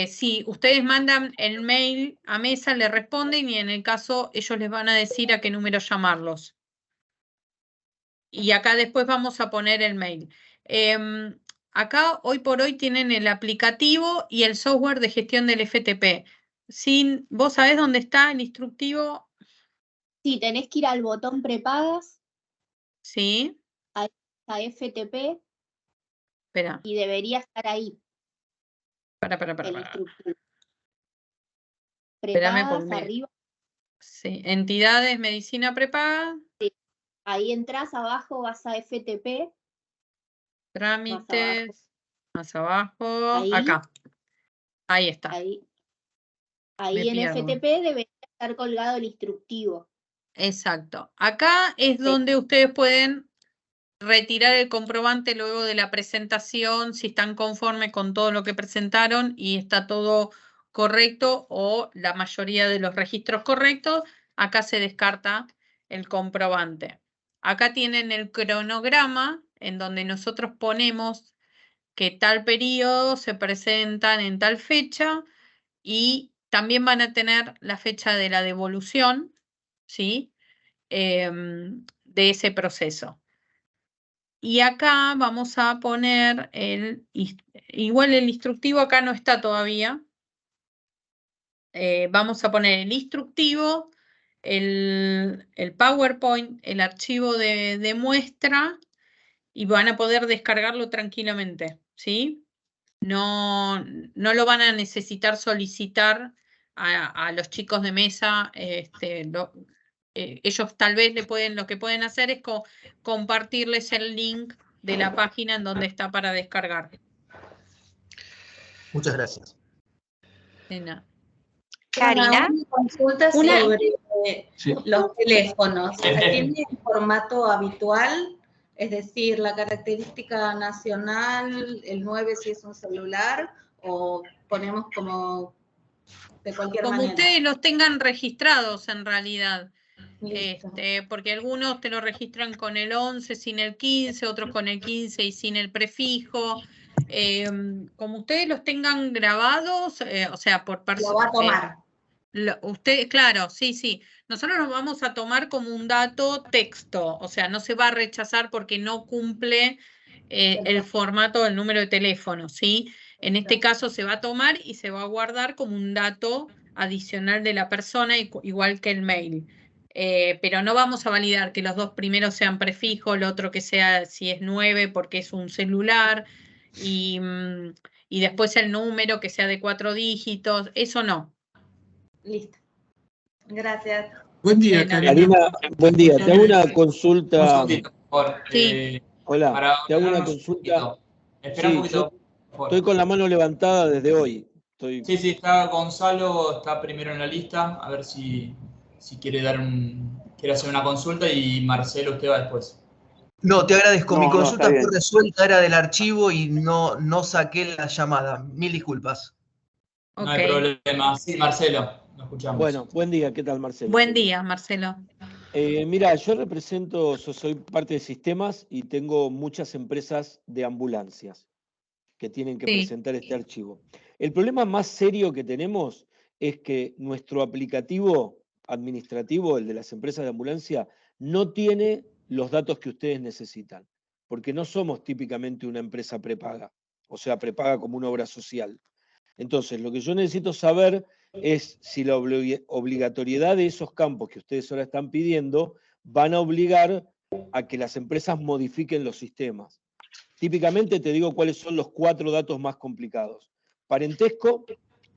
Si ustedes mandan el mail a mesa, le responden, y en el caso ellos les van a decir a qué número llamarlos. Y acá después vamos a poner el mail. Acá hoy por hoy tienen el aplicativo y el software de gestión del FTP. ¿Vos sabés dónde está el instructivo? Sí, tenés que ir al botón prepagas. Sí. A FTP. Espera. Y debería estar ahí. Para. Prepagas, arriba. Sí, entidades, medicina prepaga. Sí. Ahí entras, abajo vas a FTP. Trámites, más abajo. Ahí. Acá. Ahí está. Ahí en FTP debería estar colgado el instructivo. Exacto. Acá es donde ustedes pueden retirar el comprobante luego de la presentación, si están conformes con todo lo que presentaron y está todo correcto, o la mayoría de los registros correctos. Acá se descarta el comprobante. Acá tienen el cronograma en donde nosotros ponemos que tal periodo se presentan en tal fecha, y también van a tener la fecha de la devolución, ¿sí? De ese proceso. Y acá vamos a poner igual el instructivo acá no está todavía. Vamos a poner el instructivo, el PowerPoint, el archivo de muestra, y van a poder descargarlo tranquilamente, ¿sí? No lo van a necesitar solicitar a los chicos de mesa. Ellos tal vez lo que pueden hacer es compartirles el link de la página en donde está para descargar. Muchas gracias. De nada. Karina, una consulta sobre los teléfonos. ¿Tiene el formato habitual? Es decir, la característica nacional, el 9 si es un celular, o ponemos como de cualquier manera. Como ustedes los tengan registrados en realidad. Porque algunos te lo registran con el 11 sin el 15, otros con el 15 y sin el prefijo. Como ustedes los tengan grabados, o sea, por persona. Lo va a tomar. Claro, sí. Nosotros nos vamos a tomar como un dato texto, o sea, no se va a rechazar porque no cumple el formato del número de teléfono, ¿sí? En este caso se va a tomar y se va a guardar como un dato adicional de la persona, igual que el mail. Pero no vamos a validar que los dos primeros sean prefijos, el otro que sea, si es 9, porque es un celular, y después el número que sea de 4 dígitos, eso no. Listo. Gracias. Buen día, Karina. Karina, buen día. Te hago una consulta. Un segundito, por favor. Sí. Hola, te hago una consulta. Espera un poquito. Estoy con la mano levantada desde hoy. Sí, está Gonzalo, está primero en la lista, a ver si quiere quiere hacer una consulta, y Marcelo, usted va después. No, te agradezco. Mi consulta está fue resuelta, era del archivo y no saqué la llamada. Mil disculpas. No hay problema. Sí, Marcelo, lo escuchamos. Bueno, buen día. ¿Qué tal, Marcelo? Buen día, Marcelo. Mira, yo soy parte de sistemas y tengo muchas empresas de ambulancias que tienen que presentar este archivo. El problema más serio que tenemos es que nuestro aplicativo administrativo, el de las empresas de ambulancia, no tiene los datos que ustedes necesitan, porque no somos típicamente una empresa prepaga, o sea, prepaga como una obra social. Entonces, lo que yo necesito saber es si la obligatoriedad de esos campos que ustedes ahora están pidiendo van a obligar a que las empresas modifiquen los sistemas. Típicamente te digo cuáles son los 4 datos más complicados. Parentesco,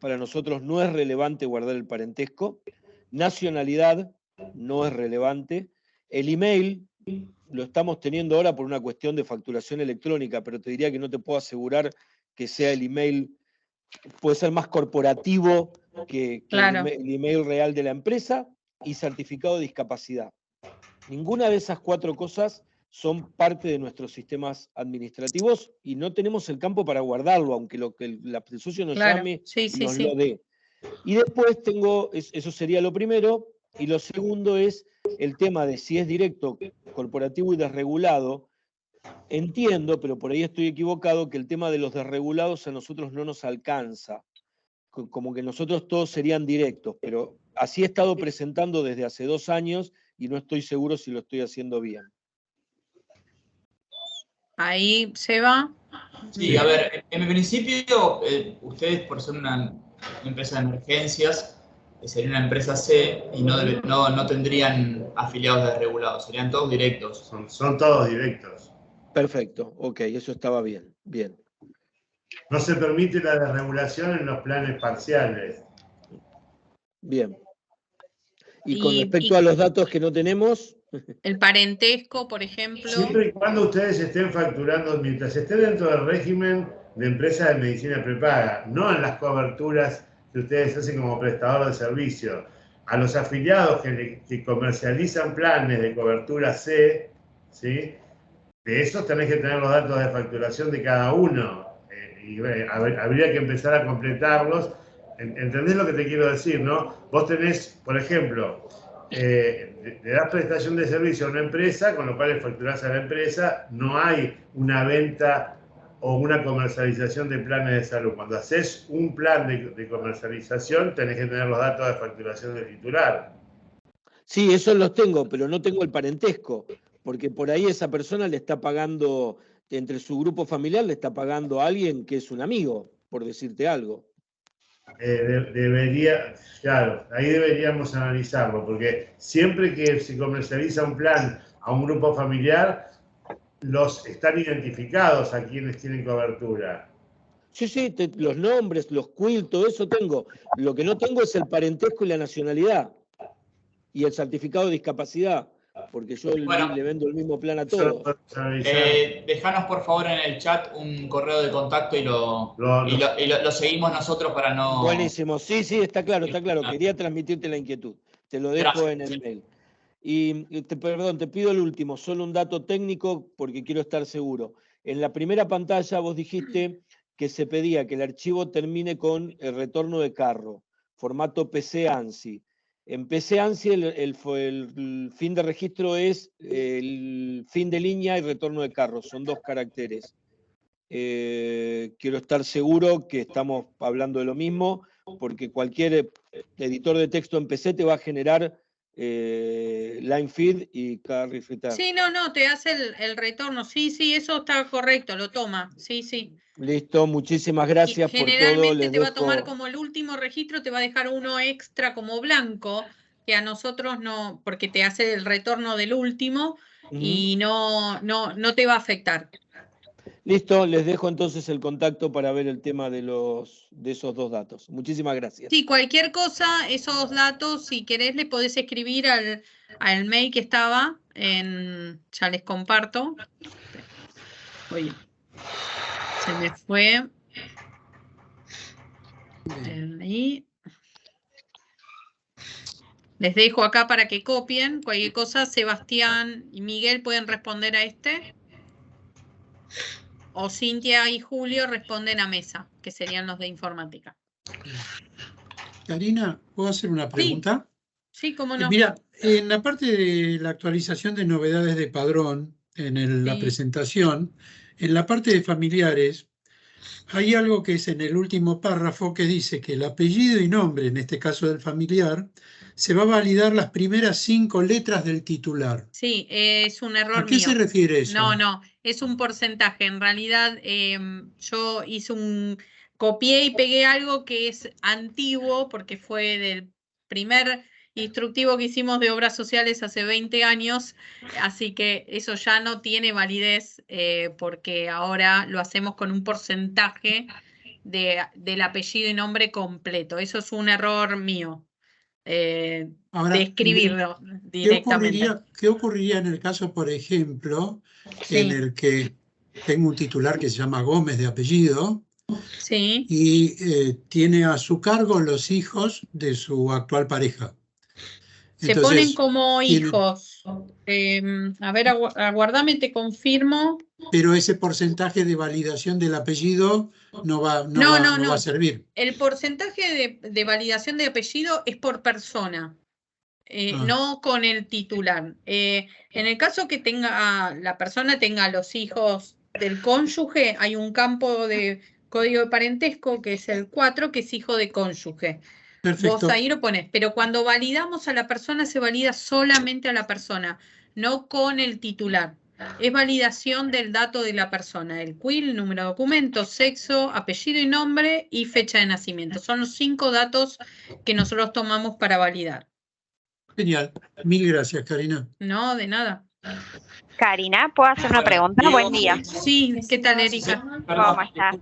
para nosotros no es relevante guardar el parentesco. Nacionalidad, no es relevante. El email, lo estamos teniendo ahora por una cuestión de facturación electrónica, pero te diría que no te puedo asegurar que sea el email, puede ser más corporativo que el email real de la empresa. Y certificado de discapacidad. Ninguna de esas 4 cosas son parte de nuestros sistemas administrativos y no tenemos el campo para guardarlo, aunque lo que el socio nos llame nos lo dé. Y después eso sería lo primero, y lo segundo es el tema de si es directo, corporativo y desregulado. Entiendo, pero por ahí estoy equivocado, que el tema de los desregulados a nosotros no nos alcanza, como que nosotros todos serían directos, pero así he estado presentando desde hace 2 años y no estoy seguro si lo estoy haciendo bien. Ahí se va. Sí, a ver, en principio, ustedes por ser una empresa de emergencias, sería una empresa C y no tendrían afiliados desregulados, serían todos directos. Son todos directos. Perfecto, ok, eso estaba bien, bien. No se permite la desregulación en los planes parciales. Bien. Y con respecto a los datos que no tenemos... El parentesco, por ejemplo... Siempre y cuando ustedes estén facturando, mientras estén dentro del régimen de empresas de medicina prepaga, no en las coberturas que ustedes hacen como prestador de servicio. A los afiliados que comercializan planes de cobertura C, ¿sí? De esos tenés que tener los datos de facturación de cada uno. Y habría que empezar a completarlos. ¿Entendés lo que te quiero decir, no? Vos tenés, por ejemplo, le das prestación de servicio a una empresa, con lo cual le facturás a la empresa, no hay una venta o una comercialización de planes de salud. Cuando haces un plan de comercialización, tenés que tener los datos de facturación del titular. Sí, esos los tengo, pero no tengo el parentesco, porque por ahí esa persona le está pagando, entre su grupo familiar, le está pagando a alguien que es un amigo, por decirte algo. Claro, ahí deberíamos analizarlo, porque siempre que se comercializa un plan a un grupo familiar, están identificados a quienes tienen cobertura. Sí, los nombres, los CUIL, todo eso tengo. Lo que no tengo es el parentesco y la nacionalidad, y el certificado de discapacidad, porque yo le vendo el mismo plan a todos. Dejanos por favor en el chat un correo de contacto y lo seguimos nosotros para no... Buenísimo, sí, está claro. Quería transmitirte la inquietud. Te lo dejo en el mail. Y te pido el último, solo un dato técnico porque quiero estar seguro. En la primera pantalla vos dijiste que se pedía que el archivo termine con el retorno de carro, formato PC ANSI. En PC ANSI el fin de registro es el fin de línea y retorno de carro, son 2 caracteres. Quiero estar seguro que estamos hablando de lo mismo, porque cualquier editor de texto en PC te va a generar line feed y carry return. Sí, no, te hace el retorno. Sí, eso está correcto, lo toma. Sí. Listo, muchísimas gracias por todo. Generalmente te va a tomar como el último registro, te va a dejar uno extra como blanco, que a nosotros no, porque te hace el retorno del último y no te va a afectar. Listo, les dejo entonces el contacto para ver el tema de esos dos datos. Muchísimas gracias. Sí, cualquier cosa, esos datos, si querés, le podés escribir al mail que estaba ya les comparto. Oye, se me fue. Ahí. Les dejo acá para que copien. Cualquier cosa, Sebastián y Miguel pueden responder a este. O Cintia y Julio responden a mesa, que serían los de informática. Karina, ¿puedo hacer una pregunta? Sí, cómo no. Mira, en la parte de la actualización de novedades de padrón, la presentación, en la parte de familiares, hay algo que es en el último párrafo que dice que el apellido y nombre, en este caso del familiar, se va a validar las primeras 5 letras del titular. Sí, es un error mío. ¿A qué se refiere eso? No, es un porcentaje. En realidad, yo copié y pegué algo que es antiguo, porque fue del primer instructivo que hicimos de obras sociales hace 20 años, así que eso ya no tiene validez, porque ahora lo hacemos con un porcentaje del apellido y nombre completo. Eso es un error mío. Ahora, de escribirlo directamente. ¿Qué ocurriría en el caso, por ejemplo, en el que tengo un titular que se llama Gómez de apellido y tiene a su cargo los hijos de su actual pareja? Se ponen como hijos. A ver, aguardame, te confirmo. Pero ese porcentaje de validación del apellido no va a servir. El porcentaje de validación de apellido es por persona, no con el titular. En el caso que la persona tenga los hijos del cónyuge, hay un campo de código de parentesco que es el 4, que es hijo de cónyuge. Perfecto. Vos ahí lo ponés, pero cuando validamos a la persona, se valida solamente a la persona, no con el titular. Es validación del dato de la persona, el CUIL, número de documento, sexo, apellido y nombre y fecha de nacimiento. Son los 5 datos que nosotros tomamos para validar. Genial. Mil gracias, Karina. No, de nada. Karina, ¿puedo hacer una pregunta? Diego, Buen día. Sí, ¿qué tal, Erika? ¿Cómo estás?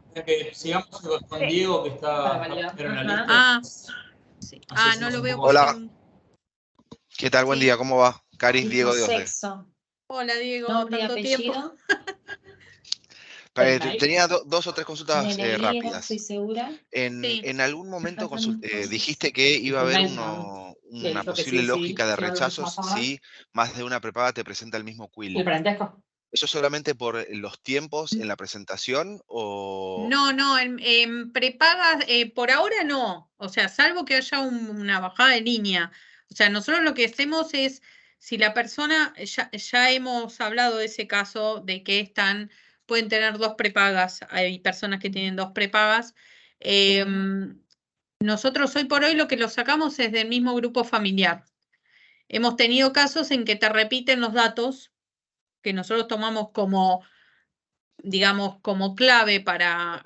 Sigamos con Diego, que está en la lista. Sí. No lo veo. Hola. ¿Qué tal? Buen día, ¿cómo va? Cari, Diego de Osde. Hola, Diego. Nombre y Tanto apellido. tiempo. Tenía 2 o 3 consultas rápidas. Estoy segura. En algún momento dijiste que iba a haber una posible lógica de rechazos si más de una prepaga te presenta el mismo quill. ¿Eso solamente por los tiempos en la presentación o...? No, en prepagas, por ahora no. O sea, salvo que haya una bajada de línea. O sea, nosotros lo que hacemos es, si la persona, ya hemos hablado de ese caso, de que pueden tener 2 prepagas, hay personas que tienen 2 prepagas. Nosotros hoy por hoy lo que lo sacamos es del mismo grupo familiar. Hemos tenido casos en que te repiten los datos, que nosotros tomamos como, digamos, como clave para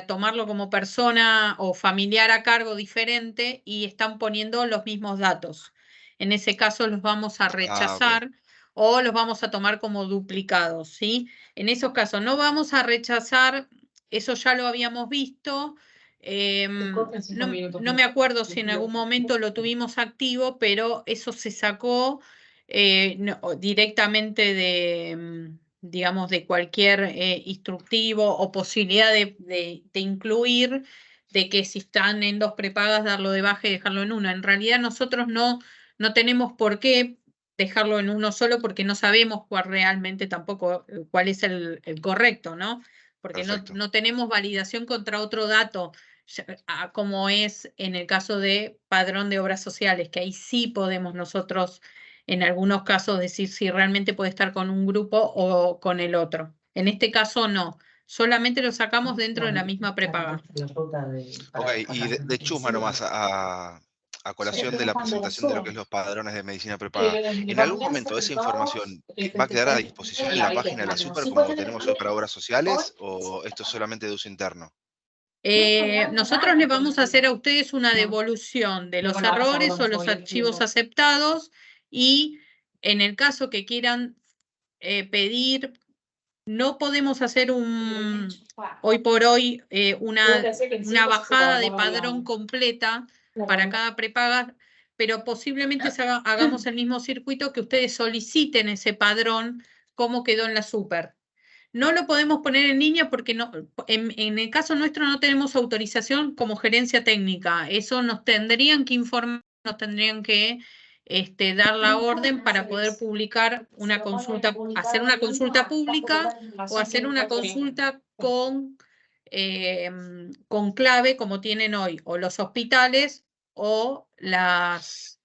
tomarlo como persona o familiar a cargo diferente, y están poniendo los mismos datos. En ese caso los vamos a rechazar o los vamos a tomar como duplicados, ¿sí? En esos casos no vamos a rechazar, eso ya lo habíamos visto. No me acuerdo si en algún momento lo tuvimos activo, pero eso se sacó directamente de, digamos, de cualquier instructivo o posibilidad de incluir, de que si están en 2 prepagas darlo de baja y dejarlo en 1. En realidad nosotros no tenemos por qué dejarlo en 1 solo, porque no sabemos realmente tampoco cuál es el correcto, ¿no? Porque no tenemos validación contra otro dato, como es en el caso de padrón de obras sociales, que ahí sí podemos nosotros en algunos casos decir si realmente puede estar con un grupo o con el otro. En este caso no, solamente lo sacamos dentro de la misma prepaga. Ok, y de chusma nomás, a colación de la presentación de lo que es los padrones de medicina prepaga, ¿en algún momento esa información va a quedar a disposición en la página de la Super como lo tenemos hoy para obras sociales, o esto es solamente de uso interno? Nosotros le vamos a hacer a ustedes una devolución de los errores o los archivos aceptados, y en el caso que quieran pedir, no podemos hacer hoy por hoy una bajada de padrón completa para cada prepaga, pero posiblemente hagamos el mismo circuito, que ustedes soliciten ese padrón como quedó en la Super. No lo podemos poner en línea porque en el caso nuestro no tenemos autorización como gerencia técnica. Eso nos tendrían que informar, nos tendrían que dar la orden para poder publicar una consulta, hacer una consulta pública o hacer una consulta con clave como tienen hoy, o los hospitales o las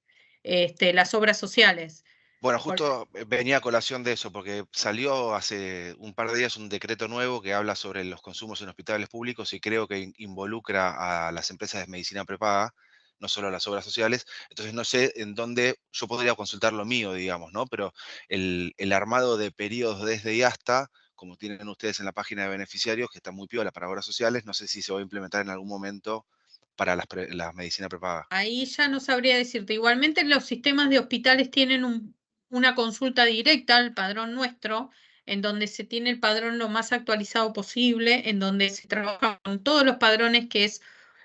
obras sociales. Bueno, justo venía a colación de eso, porque salió hace un par de días un decreto nuevo que habla sobre los consumos en hospitales públicos y creo que involucra a las empresas de medicina prepaga, no solo a las obras sociales. Entonces no sé en dónde yo podría consultar lo mío, digamos, ¿no? Pero el armado de periodos desde y hasta, como tienen ustedes en la página de beneficiarios, que está muy piola para obras sociales, no sé si se va a implementar en algún momento para las medicina prepaga. Ahí ya no sabría decirte. Igualmente los sistemas de hospitales tienen una consulta directa al padrón nuestro, en donde se tiene el padrón lo más actualizado posible, en donde se trabaja con todos los padrones que es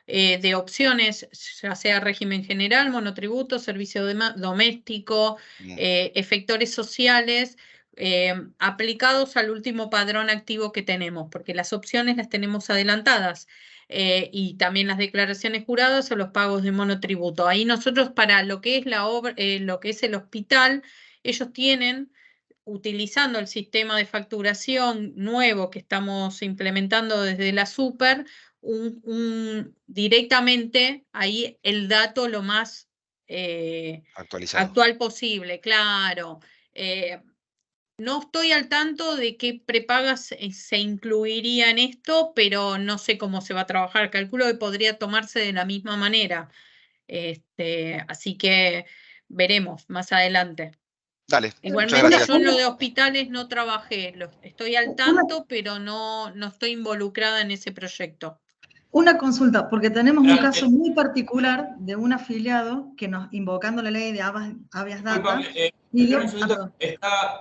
de opciones, ya sea régimen general, monotributo, servicio doméstico, efectores sociales, aplicados al último padrón activo que tenemos, porque las opciones las tenemos adelantadas. Y también las declaraciones juradas o los pagos de monotributo. Ahí nosotros, para lo que es la obra, lo que es el hospital, ellos tienen, utilizando el sistema de facturación nuevo que estamos implementando desde la Super, directamente ahí el dato lo más actual posible, claro. No estoy al tanto de qué prepagas se incluiría en esto, pero no sé cómo se va a trabajar. Calculo que podría tomarse de la misma manera. Así que veremos más adelante. Dale. Igualmente yo en lo de hospitales no trabajé. Estoy al tanto, pero no estoy involucrada en ese proyecto. Una consulta, porque tenemos un caso muy particular de un afiliado que invocando la ley de habeas data.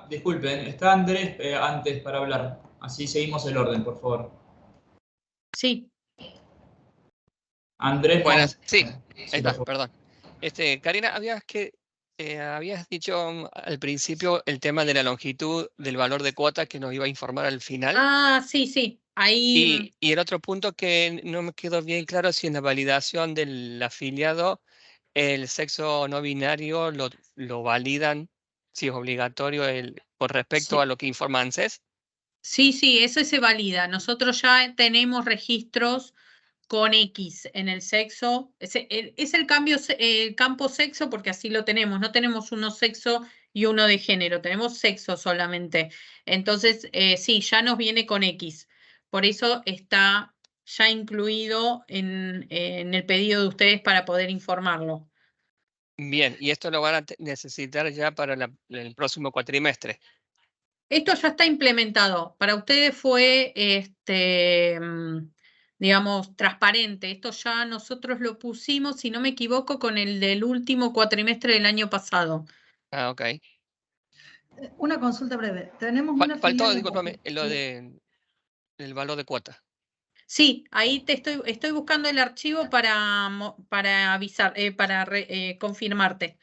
Disculpen, está Andrés antes para hablar. Así seguimos el orden, por favor. Sí. Andrés. Buenas, sí, ahí está, perdón. Karina, habías dicho al principio el tema de la longitud del valor de cuota que nos iba a informar al final. Ah, sí. Ahí... Y el otro punto que no me quedó bien claro, si en la validación del afiliado el sexo no binario lo validan, si es obligatorio con respecto a lo que informa ANSES. Sí, eso se valida. Nosotros ya tenemos registros con X en el sexo. Es el campo sexo, porque así lo tenemos. No tenemos uno sexo y uno de género, tenemos sexo solamente. Entonces, sí, ya nos viene con X. Por eso está ya incluido en el pedido de ustedes para poder informarlo. Bien, y esto lo van a necesitar ya para el próximo cuatrimestre. Esto ya está implementado. Para ustedes fue, digamos, transparente. Esto ya nosotros lo pusimos, si no me equivoco, con el del último cuatrimestre del año pasado. Ah, ok. Una consulta breve. Tenemos faltó, discúlpame, lo del valor de cuota. Sí, ahí estoy buscando el archivo para avisar, para confirmarte.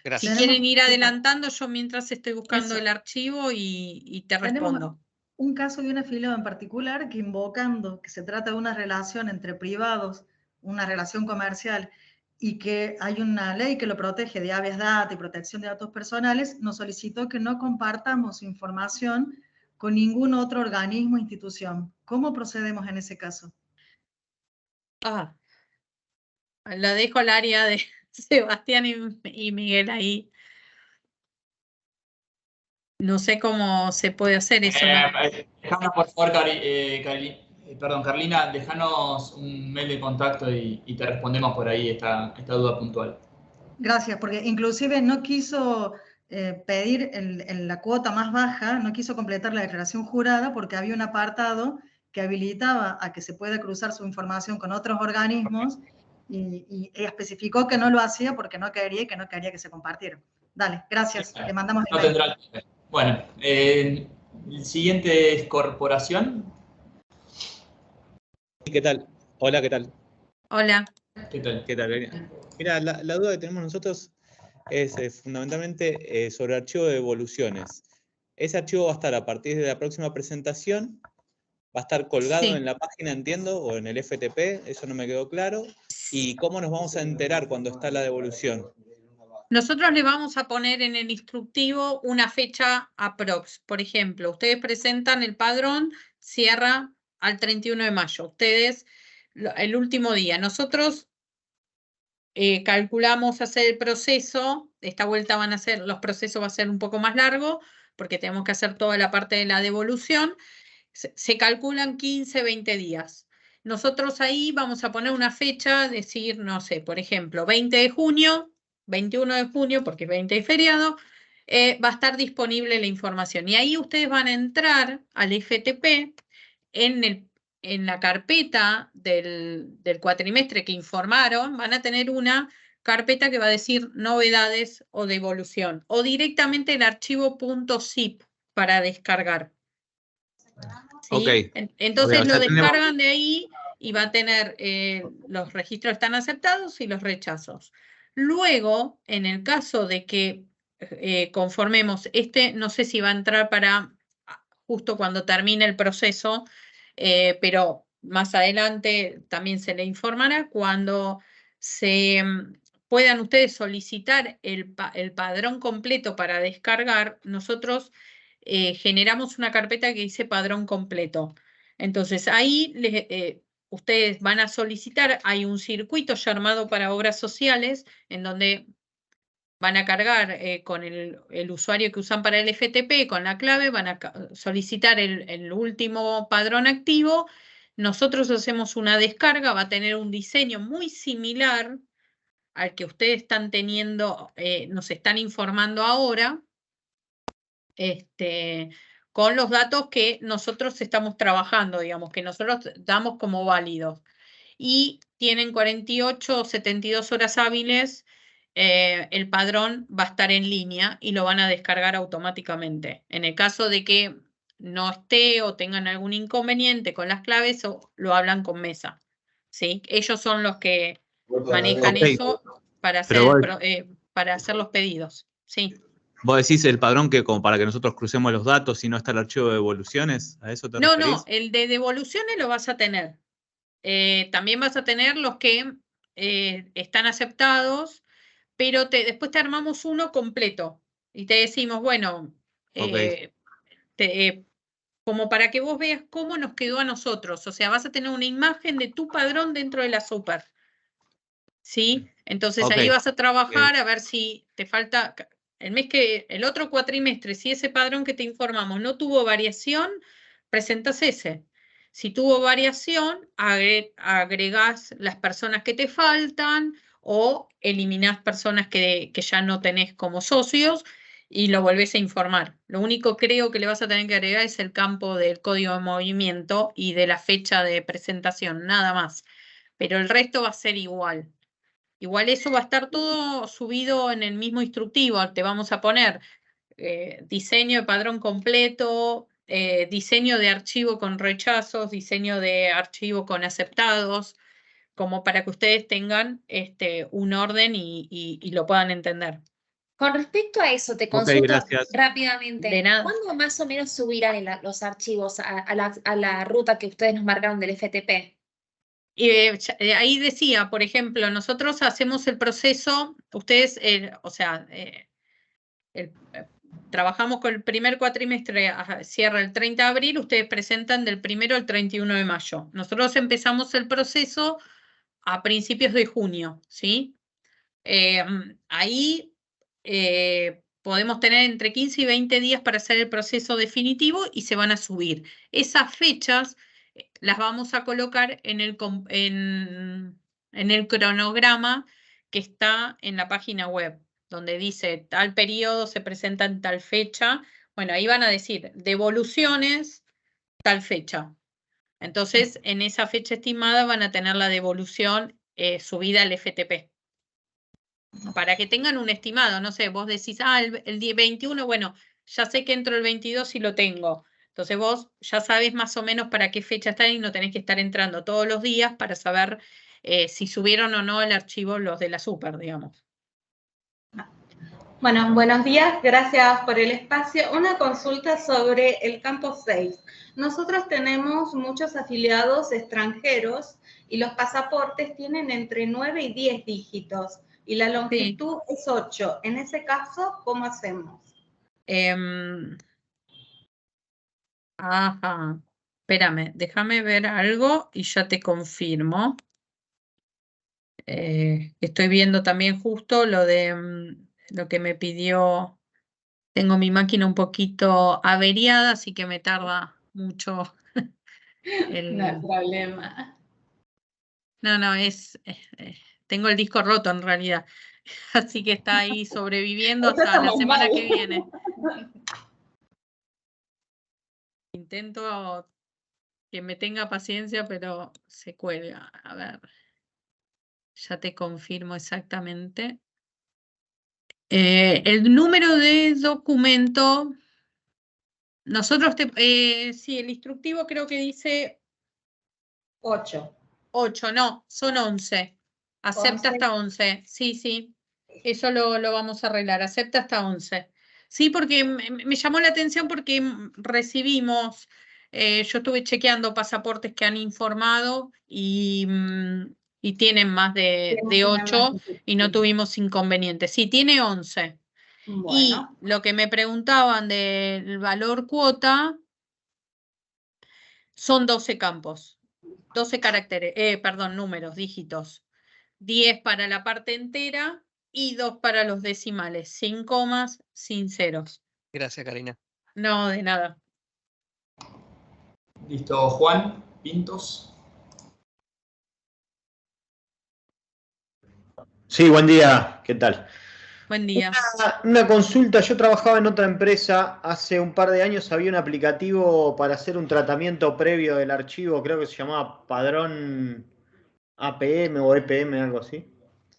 Gracias. Si quieren ir adelantando, yo mientras estoy buscando el archivo y te respondo. Tenemos un caso de un afiliado en particular que, invocando que se trata de una relación entre privados, una relación comercial, y que hay una ley que lo protege de habeas data y protección de datos personales, nos solicitó que no compartamos información con ningún otro organismo o institución. ¿Cómo procedemos en ese caso? La dejo al área de Sebastián y Miguel ahí. No sé cómo se puede hacer eso. Déjame, por favor, Perdón, Carlina, déjanos un mail de contacto y te respondemos por ahí esta duda puntual. Gracias, porque inclusive no quiso pedir la cuota más baja, no quiso completar la declaración jurada porque había un apartado que habilitaba a que se pueda cruzar su información con otros organismos y especificó que no lo hacía porque no quería que se compartiera. Dale, gracias, le mandamos el mail. Bueno, el siguiente es corporación. ¿Qué tal? Hola, ¿qué tal? Hola. ¿Qué tal? ¿Qué tal? Mira, la duda que tenemos nosotros es fundamentalmente sobre archivo de devoluciones. Ese archivo va a estar a partir de la próxima presentación, va a estar colgado en la página, entiendo, o en el FTP, eso no me quedó claro. ¿Y cómo nos vamos a enterar cuando está la devolución? Nosotros le vamos a poner en el instructivo una fecha aprox. Por ejemplo, ustedes presentan el padrón, cierra al 31 de mayo. Ustedes, el último día. Nosotros calculamos hacer el proceso. Esta vuelta los procesos va a ser un poco más largo porque tenemos que hacer toda la parte de la devolución. Se calculan 15, 20 días. Nosotros ahí vamos a poner una fecha, decir, no sé, por ejemplo, 20 de junio, 21 de junio, porque es 20 de feriado, va a estar disponible la información. Y ahí ustedes van a entrar al FTP en la carpeta del cuatrimestre que informaron, van a tener una carpeta que va a decir novedades o devolución, o directamente el archivo .zip para descargar. ¿Sí? Okay. Entonces lo descargan de ahí y va a tener los registros están aceptados y los rechazos. Luego, en el caso de que conformemos, no sé si va a entrar para justo cuando termine el proceso, pero más adelante también se le informará cuando puedan ustedes solicitar el padrón completo para descargar. Nosotros generamos una carpeta que dice padrón completo. Entonces ahí ustedes van a solicitar, hay un circuito ya armado para obras sociales en donde van a cargar con el usuario que usan para el FTP, con la clave, van a solicitar el último padrón activo. Nosotros hacemos una descarga, va a tener un diseño muy similar al que ustedes están teniendo, nos están informando ahora, con los datos que nosotros estamos trabajando, digamos, que nosotros damos como válidos. Y tienen 48 o 72 horas hábiles, el padrón va a estar en línea y lo van a descargar automáticamente. En el caso de que no esté o tengan algún inconveniente con las claves, lo hablan con Mesa. ¿Sí? Ellos son los que manejan eso para hacer los pedidos. Sí. ¿Vos decís el padrón que como para que nosotros crucemos los datos y no está el archivo de devoluciones? ¿A eso te referís? No, el de devoluciones lo vas a tener. También vas a tener los que están aceptados, pero después te armamos uno completo y te decimos, bueno, como para que vos veas cómo nos quedó a nosotros. O sea, vas a tener una imagen de tu padrón dentro de la super. ¿Sí? Entonces ahí vas a trabajar a ver si te falta... el otro cuatrimestre, si ese padrón que te informamos no tuvo variación, presentas ese. Si tuvo variación, agregás las personas que te faltan o eliminás personas que ya no tenés como socios y lo volvés a informar. Lo único creo que le vas a tener que agregar es el campo del código de movimiento y de la fecha de presentación, nada más. Pero el resto va a ser igual. Igual eso va a estar todo subido en el mismo instructivo. Te vamos a poner diseño de padrón completo, diseño de archivo con rechazos, diseño de archivo con aceptados, como para que ustedes tengan un orden y lo puedan entender. Con respecto a eso, te consulto rápidamente. De nada. ¿Cuándo más o menos subirán los archivos a la ruta que ustedes nos marcaron del FTP? Ahí decía, por ejemplo, nosotros hacemos el proceso, ustedes, trabajamos con el primer cuatrimestre, cierra el 30 de abril, ustedes presentan del 1 al 31 de mayo. Nosotros empezamos el proceso a principios de junio, ¿sí? Ahí podemos tener entre 15 y 20 días para hacer el proceso definitivo y se van a subir. Esas fechas las vamos a colocar en el cronograma que está en la página web, donde dice tal periodo se presenta en tal fecha. Bueno, ahí van a decir devoluciones, tal fecha. Entonces, en esa fecha estimada van a tener la devolución subida al FTP. Para que tengan un estimado, no sé, vos decís, el día 21, bueno, ya sé que entro el 22 y lo tengo. Entonces vos ya sabes más o menos para qué fecha están y no tenés que estar entrando todos los días para saber si subieron o no el archivo los de la super, digamos. Bueno, buenos días, gracias por el espacio. Una consulta sobre el campo 6. Nosotros tenemos muchos afiliados extranjeros y los pasaportes tienen entre 9 y 10 dígitos y la longitud es 8. En ese caso, ¿cómo hacemos? Ajá, espérame, déjame ver algo y ya te confirmo. Estoy viendo también justo lo de lo que me pidió. Tengo mi máquina un poquito averiada, así que me tarda mucho. No hay problema. No, tengo el disco roto en realidad, así que está ahí sobreviviendo hasta la semana que viene. Intento que me tenga paciencia, pero se cuelga. A ver, ya te confirmo exactamente. El número de documento, nosotros, sí, el instructivo creo que dice 8. 8, no, son 11. Acepta 11. hasta 11, sí. Eso lo vamos a arreglar, acepta hasta 11. Sí, porque me llamó la atención porque recibimos, yo estuve chequeando pasaportes que han informado y tienen más de 8 y no tuvimos inconvenientes. Sí, tiene 11. Bueno. Y lo que me preguntaban del valor cuota son 12 campos, 12 caracteres, números, dígitos. 10 para la parte entera y 2 para los decimales, sin comas, sin ceros. Gracias, Karina. No, de nada. Listo, Juan Pintos. Sí, buen día, ¿qué tal? Buen día. Una consulta, yo trabajaba en otra empresa, hace un par de años había un aplicativo para hacer un tratamiento previo del archivo, creo que se llamaba Padrón APM o EPM, algo así.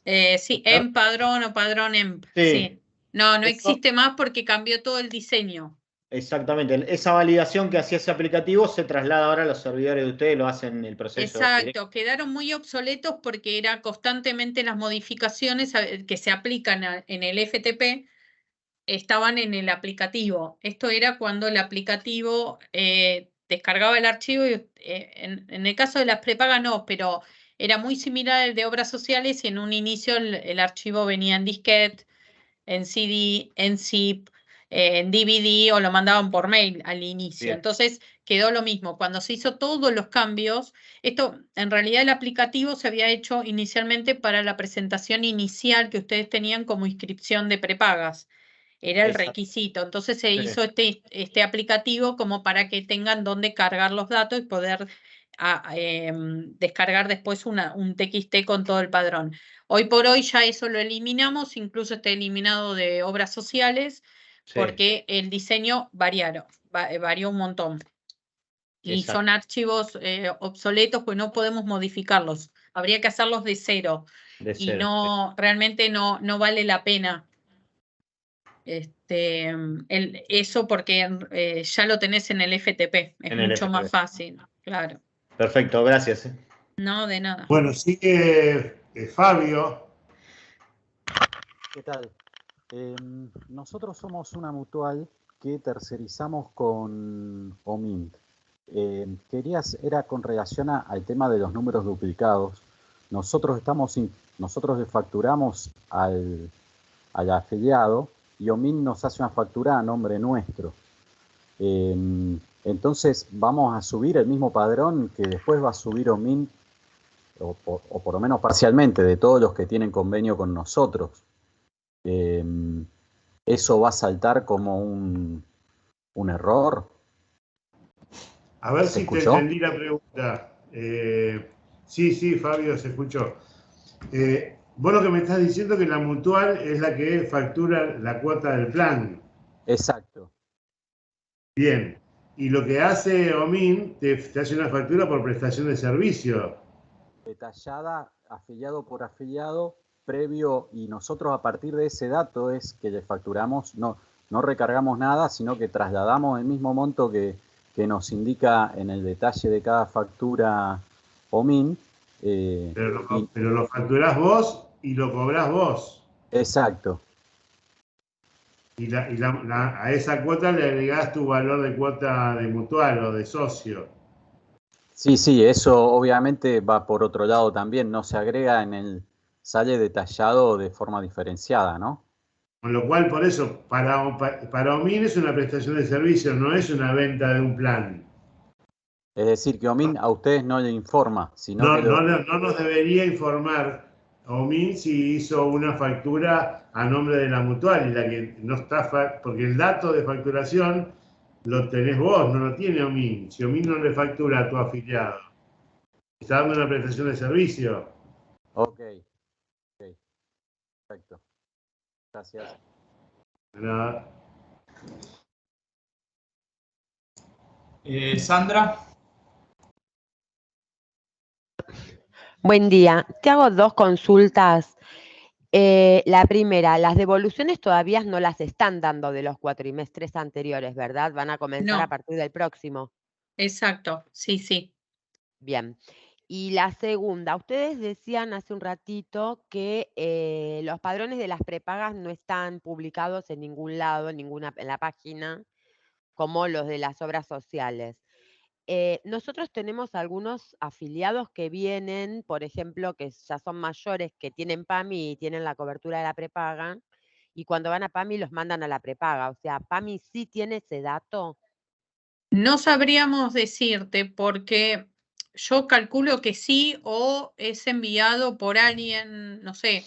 Sí, empadrón o padrón EMP. Sí. No existe más porque cambió todo el diseño. Exactamente, esa validación que hacía ese aplicativo se traslada ahora a los servidores de ustedes, lo hacen el proceso. Exacto, quedaron muy obsoletos porque era constantemente las modificaciones que se aplican en el FTP estaban en el aplicativo. Esto era cuando el aplicativo descargaba el archivo y en el caso de las prepagas no, pero era muy similar al de obras sociales y en un inicio el archivo venía en disquete, en CD, en zip, en DVD o lo mandaban por mail al inicio. Bien. Entonces quedó lo mismo. Cuando se hizo todos los cambios, esto en realidad el aplicativo se había hecho inicialmente para la presentación inicial que ustedes tenían como inscripción de prepagas. Era el requisito. Entonces se hizo este aplicativo como para que tengan dónde cargar los datos y poder descargar después un TXT con todo el padrón. Hoy por hoy ya eso lo eliminamos, incluso está eliminado de obras sociales, porque el diseño varió un montón. Y son archivos obsoletos, pues no podemos modificarlos. Habría que hacerlos de cero. Y realmente no vale la pena. Eso porque ya lo tenés en el FTP, es mucho más fácil, claro. Perfecto, gracias. No, de nada. Bueno, sigue Fabio. ¿Qué tal? Nosotros somos una mutual que tercerizamos con OMINT. Era con relación al tema de los números duplicados. Nosotros le facturamos al afiliado y OMINT nos hace una factura a nombre nuestro. Entonces vamos a subir el mismo padrón que después va a subir OMINT, o por lo menos parcialmente, de todos los que tienen convenio con nosotros. ¿Eso va a saltar como un error? A ver ¿Se si te escuchó? entendí la pregunta. Sí, Fabio, se escuchó. Vos lo que me estás diciendo es que la mutual es la que factura la cuota del plan. Exacto. Bien. Y lo que hace OMIN, te hace una factura por prestación de servicio. Detallada, afiliado por afiliado, previo, y nosotros a partir de ese dato es que le facturamos, no recargamos nada, sino que trasladamos el mismo monto que nos indica en el detalle de cada factura OMIN. Pero lo facturás vos y lo cobrás vos. Exacto. Y a esa cuota le agregás tu valor de cuota de mutual o de socio. Sí, eso obviamente va por otro lado también, no se agrega sale detallado de forma diferenciada, ¿no? Con lo cual, por eso, para OMIN es una prestación de servicio, no es una venta de un plan. Es decir, que OMIN a ustedes no le informa, sino No, que no nos debería informar OMIN si hizo una factura a nombre de la mutual, y la que no está, porque el dato de facturación lo tenés vos, no lo tiene OMIN. Si OMIN no le factura a tu afiliado, está dando una prestación de servicio. Ok, perfecto. Gracias. Nada. Sandra. Buen día. Te hago dos consultas. La primera, las devoluciones todavía no las están dando de los cuatrimestres anteriores, ¿verdad? Van a comenzar a No. partir del próximo. Exacto, sí. Bien. Y la segunda, ustedes decían hace un ratito que los padrones de las prepagas no están publicados en ningún lado, en la página, como los de las obras sociales. Nosotros tenemos algunos afiliados que vienen, por ejemplo, que ya son mayores, que tienen PAMI y tienen la cobertura de la prepaga, y cuando van a PAMI los mandan a la prepaga. O sea, ¿PAMI sí tiene ese dato? No sabríamos decirte porque yo calculo que sí, o es enviado por alguien, no sé,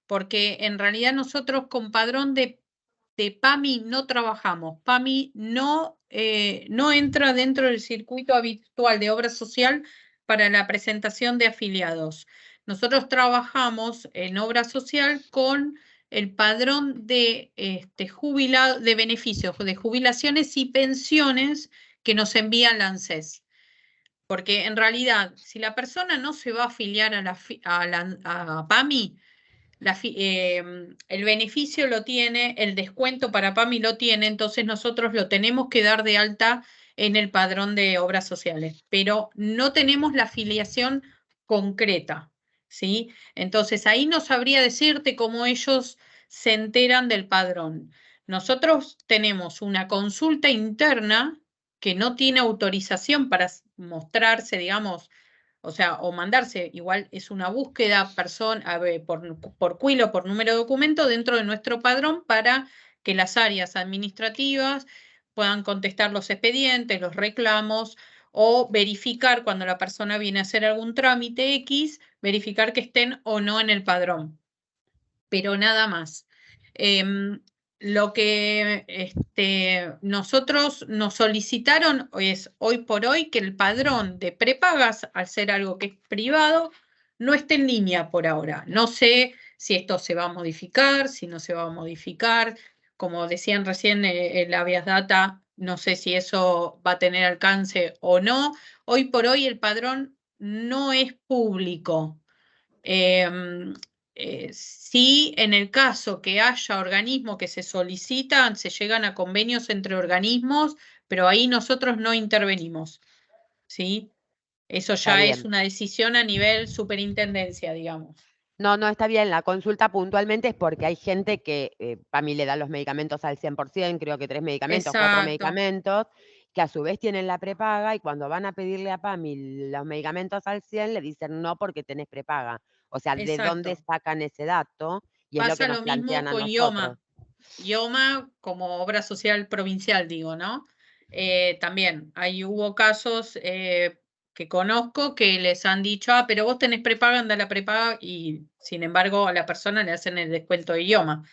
porque en realidad nosotros con padrón de PAMI no trabajamos. PAMI no entra dentro del circuito habitual de obra social para la presentación de afiliados. Nosotros trabajamos en obra social con el padrón de de beneficios, de jubilaciones y pensiones que nos envía la ANSES. Porque en realidad, si la persona no se va a afiliar a PAMI, el beneficio lo tiene, el descuento para PAMI lo tiene, entonces nosotros lo tenemos que dar de alta en el padrón de obras sociales, pero no tenemos la afiliación concreta, ¿sí? Entonces ahí no sabría decirte cómo ellos se enteran del padrón. Nosotros tenemos una consulta interna que no tiene autorización para mostrarse, digamos, o sea, o mandarse, igual es una búsqueda por CUIL o por número de documento dentro de nuestro padrón para que las áreas administrativas puedan contestar los expedientes, los reclamos, o verificar cuando la persona viene a hacer algún trámite X, verificar que estén o no en el padrón. Pero nada más. Lo que nosotros nos solicitaron es hoy por hoy que el padrón de prepagas, al ser algo que es privado, no esté en línea por ahora. No sé si esto se va a modificar, si no se va a modificar. Como decían recién el Habeas Data, no sé si eso va a tener alcance o no. Hoy por hoy el padrón no es público. Sí, en el caso que haya organismos que se solicitan, se llegan a convenios entre organismos, pero ahí nosotros no intervenimos, ¿sí? Eso Está ya es bien. una decisión a nivel superintendencia, digamos. No, está bien. La consulta puntualmente es porque hay gente que PAMI le da los medicamentos al 100%, creo que 3 medicamentos, 4 Exacto. medicamentos, que a su vez tienen la prepaga, y cuando van a pedirle a PAMI los medicamentos al 100, le dicen no porque tenés prepaga. O sea, ¿de dónde Exacto. sacan ese dato? Y es lo que Pasa nos lo mismo plantean a con nosotros. IOMA. IOMA como obra social provincial, digo, ¿no? También hubo casos que conozco que les han dicho, pero vos tenés prepaga, anda a la prepaga, y sin embargo a la persona le hacen el descuento de IOMA.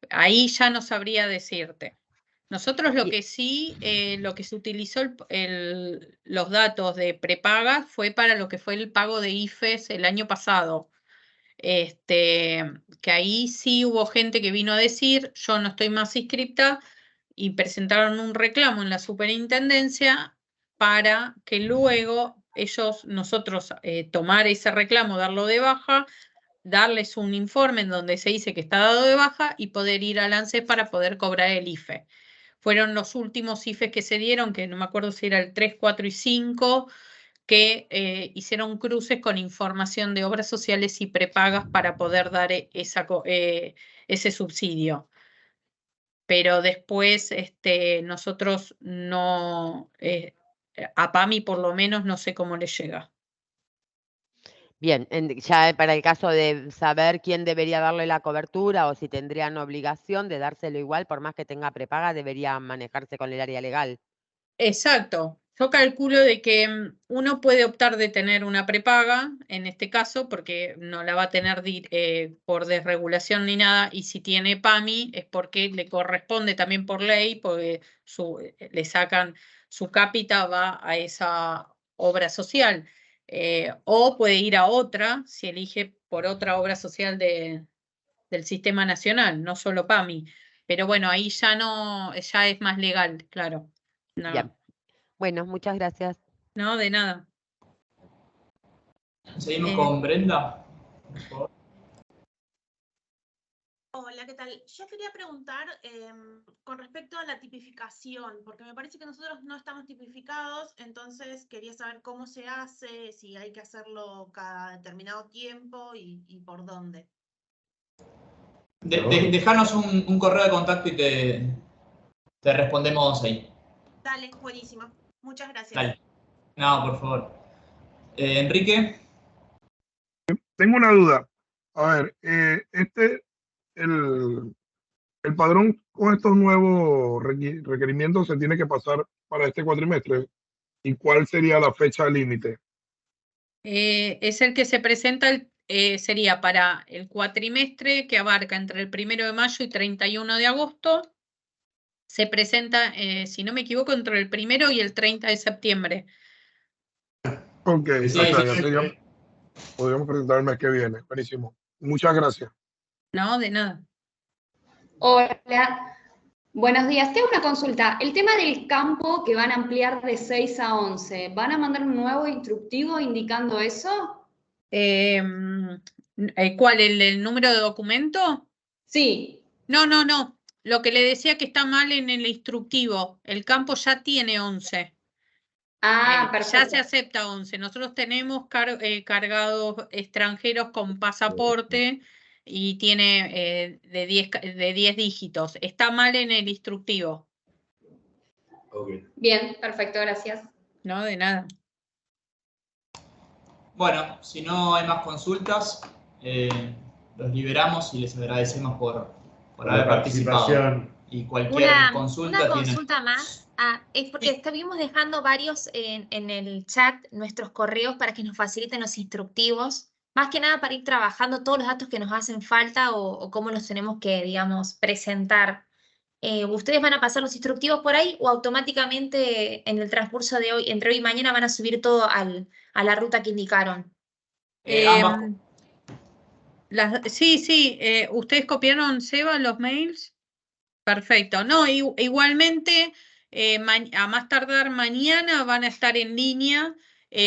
Ahí ya no sabría decirte. Nosotros lo que sí, lo que se utilizó los datos de prepaga fue para lo que fue el pago de IFES el año pasado. Que ahí sí hubo gente que vino a decir, yo no estoy más inscripta, y presentaron un reclamo en la superintendencia para que luego nosotros tomar ese reclamo, darlo de baja, darles un informe en donde se dice que está dado de baja y poder ir al ANSES para poder cobrar el IFE. Fueron los últimos IFEs que se dieron, que no me acuerdo si era el 3, 4 y 5, que hicieron cruces con información de obras sociales y prepagas para poder dar ese subsidio. Pero después nosotros no, a PAMI por lo menos no sé cómo le llega. Bien, ya para el caso de saber quién debería darle la cobertura o si tendrían obligación de dárselo igual, por más que tenga prepaga, debería manejarse con el área legal. Exacto. Yo calculo de que uno puede optar de tener una prepaga, en este caso, porque no la va a tener por desregulación ni nada, y si tiene PAMI es porque le corresponde también por ley, porque le sacan su cápita, va a esa obra social. O puede ir a otra, si elige por otra obra social del Sistema Nacional, no solo PAMI. Pero bueno, ahí ya es más legal, claro. No. Bien. Bueno, muchas gracias. No, de nada. Seguimos con Brenda, por favor. Hola, ¿qué tal? Yo quería preguntar con respecto a la tipificación, porque me parece que nosotros no estamos tipificados, entonces quería saber cómo se hace, si hay que hacerlo cada determinado tiempo y por dónde. Dejanos un correo de contacto y te respondemos ahí. Dale, buenísimo. Muchas gracias. Dale. No, por favor. Enrique. Tengo una duda. A ver, el padrón con estos nuevos requerimientos se tiene que pasar para este cuatrimestre. ¿Y cuál sería la fecha límite? Es el que se presenta, sería para el cuatrimestre que abarca entre el 1 de mayo y 31 de agosto. Se presenta, si no me equivoco, entre el 1 y el 30 de septiembre. Ok, sí, podríamos presentar el mes que viene. Buenísimo. Muchas gracias. No, de nada. Hola, buenos días. Tengo una consulta. El tema del campo que van a ampliar de 6 a 11, ¿van a mandar un nuevo instructivo indicando eso? ¿Cuál? ¿El número de documento? Sí. No. Lo que le decía que está mal en el instructivo. El campo ya tiene 11. Perfecto. Ya se acepta 11. Nosotros tenemos cargados extranjeros con pasaporte y tiene de 10 dígitos. Está mal en el instructivo. Okay. Bien, perfecto, gracias. No, de nada. Bueno, si no hay más consultas, los liberamos y les agradecemos por haber participado. Y cualquier consulta Una consulta más. Es porque estuvimos dejando varios en el chat nuestros correos para que nos faciliten los instructivos, más que nada para ir trabajando todos los datos que nos hacen falta o cómo los tenemos que, digamos, presentar. ¿Ustedes van a pasar los instructivos por ahí o automáticamente en el transcurso de hoy, entre hoy y mañana, van a subir todo a la ruta que indicaron? Sí. ¿Ustedes copiaron, Seba, los mails? Perfecto. No, igualmente, a más tardar mañana van a estar en línea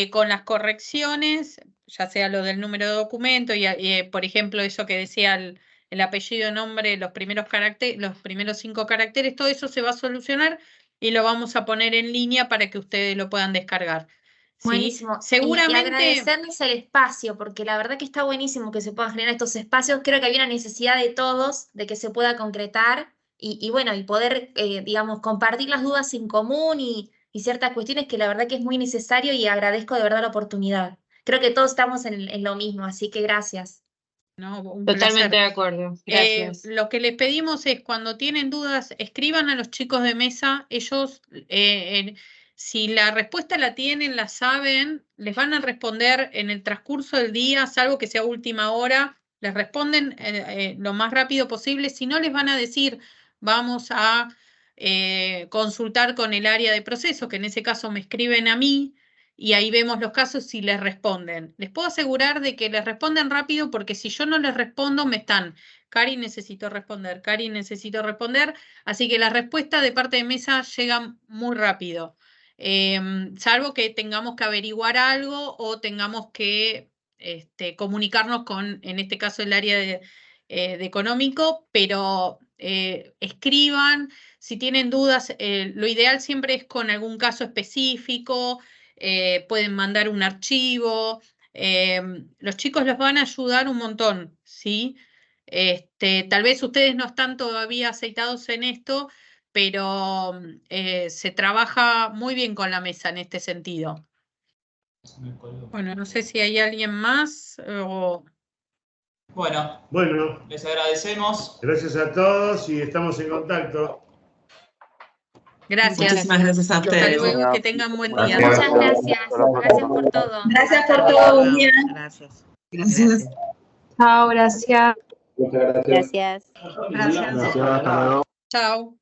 con las correcciones, ya sea lo del número de documento y por ejemplo, eso que decía el apellido, nombre, los primeros 5 caracteres, todo eso se va a solucionar y lo vamos a poner en línea para que ustedes lo puedan descargar. ¿Sí? Buenísimo. Seguramente. Y agradecerles el espacio, porque la verdad que está buenísimo que se puedan generar estos espacios. Creo que había una necesidad de todos de que se pueda concretar y bueno, y poder, digamos, compartir las dudas en común y ciertas cuestiones que la verdad que es muy necesario y agradezco de verdad la oportunidad. Creo que todos estamos en lo mismo, así que gracias. No, un Totalmente placer. de acuerdo. Gracias. Lo que les pedimos es cuando tienen dudas, escriban a los chicos de mesa. Ellos, si la respuesta la tienen, la saben, les van a responder en el transcurso del día, salvo que sea última hora, les responden lo más rápido posible. Si no, les van a decir, vamos a consultar con el área de procesos, que en ese caso me escriben a mí, y ahí vemos los casos y les responden. Les puedo asegurar de que les responden rápido, porque si yo no les respondo, me están, Cari, necesito responder, Cari, necesito responder, así que las respuestas de parte de mesa llegan muy rápido, salvo que tengamos que averiguar algo o tengamos que comunicarnos con, en este caso, el área de económico, pero escriban, si tienen dudas, lo ideal siempre es con algún caso específico, pueden mandar un archivo, los chicos los van a ayudar un montón, ¿sí? Tal vez ustedes no están todavía aceitados en esto, pero se trabaja muy bien con la mesa en este sentido. Bueno, no sé si hay alguien más o... Bueno, les agradecemos. Gracias a todos y estamos en contacto. Gracias. Muchísimas gracias a ustedes. Hasta luego, que tengan buen día. Muchas gracias. Gracias por todo. Gracias por todo. Buen día. Gracias. Gracias. Chao, gracias. Muchas gracias. Gracias. Hasta luego. Chao.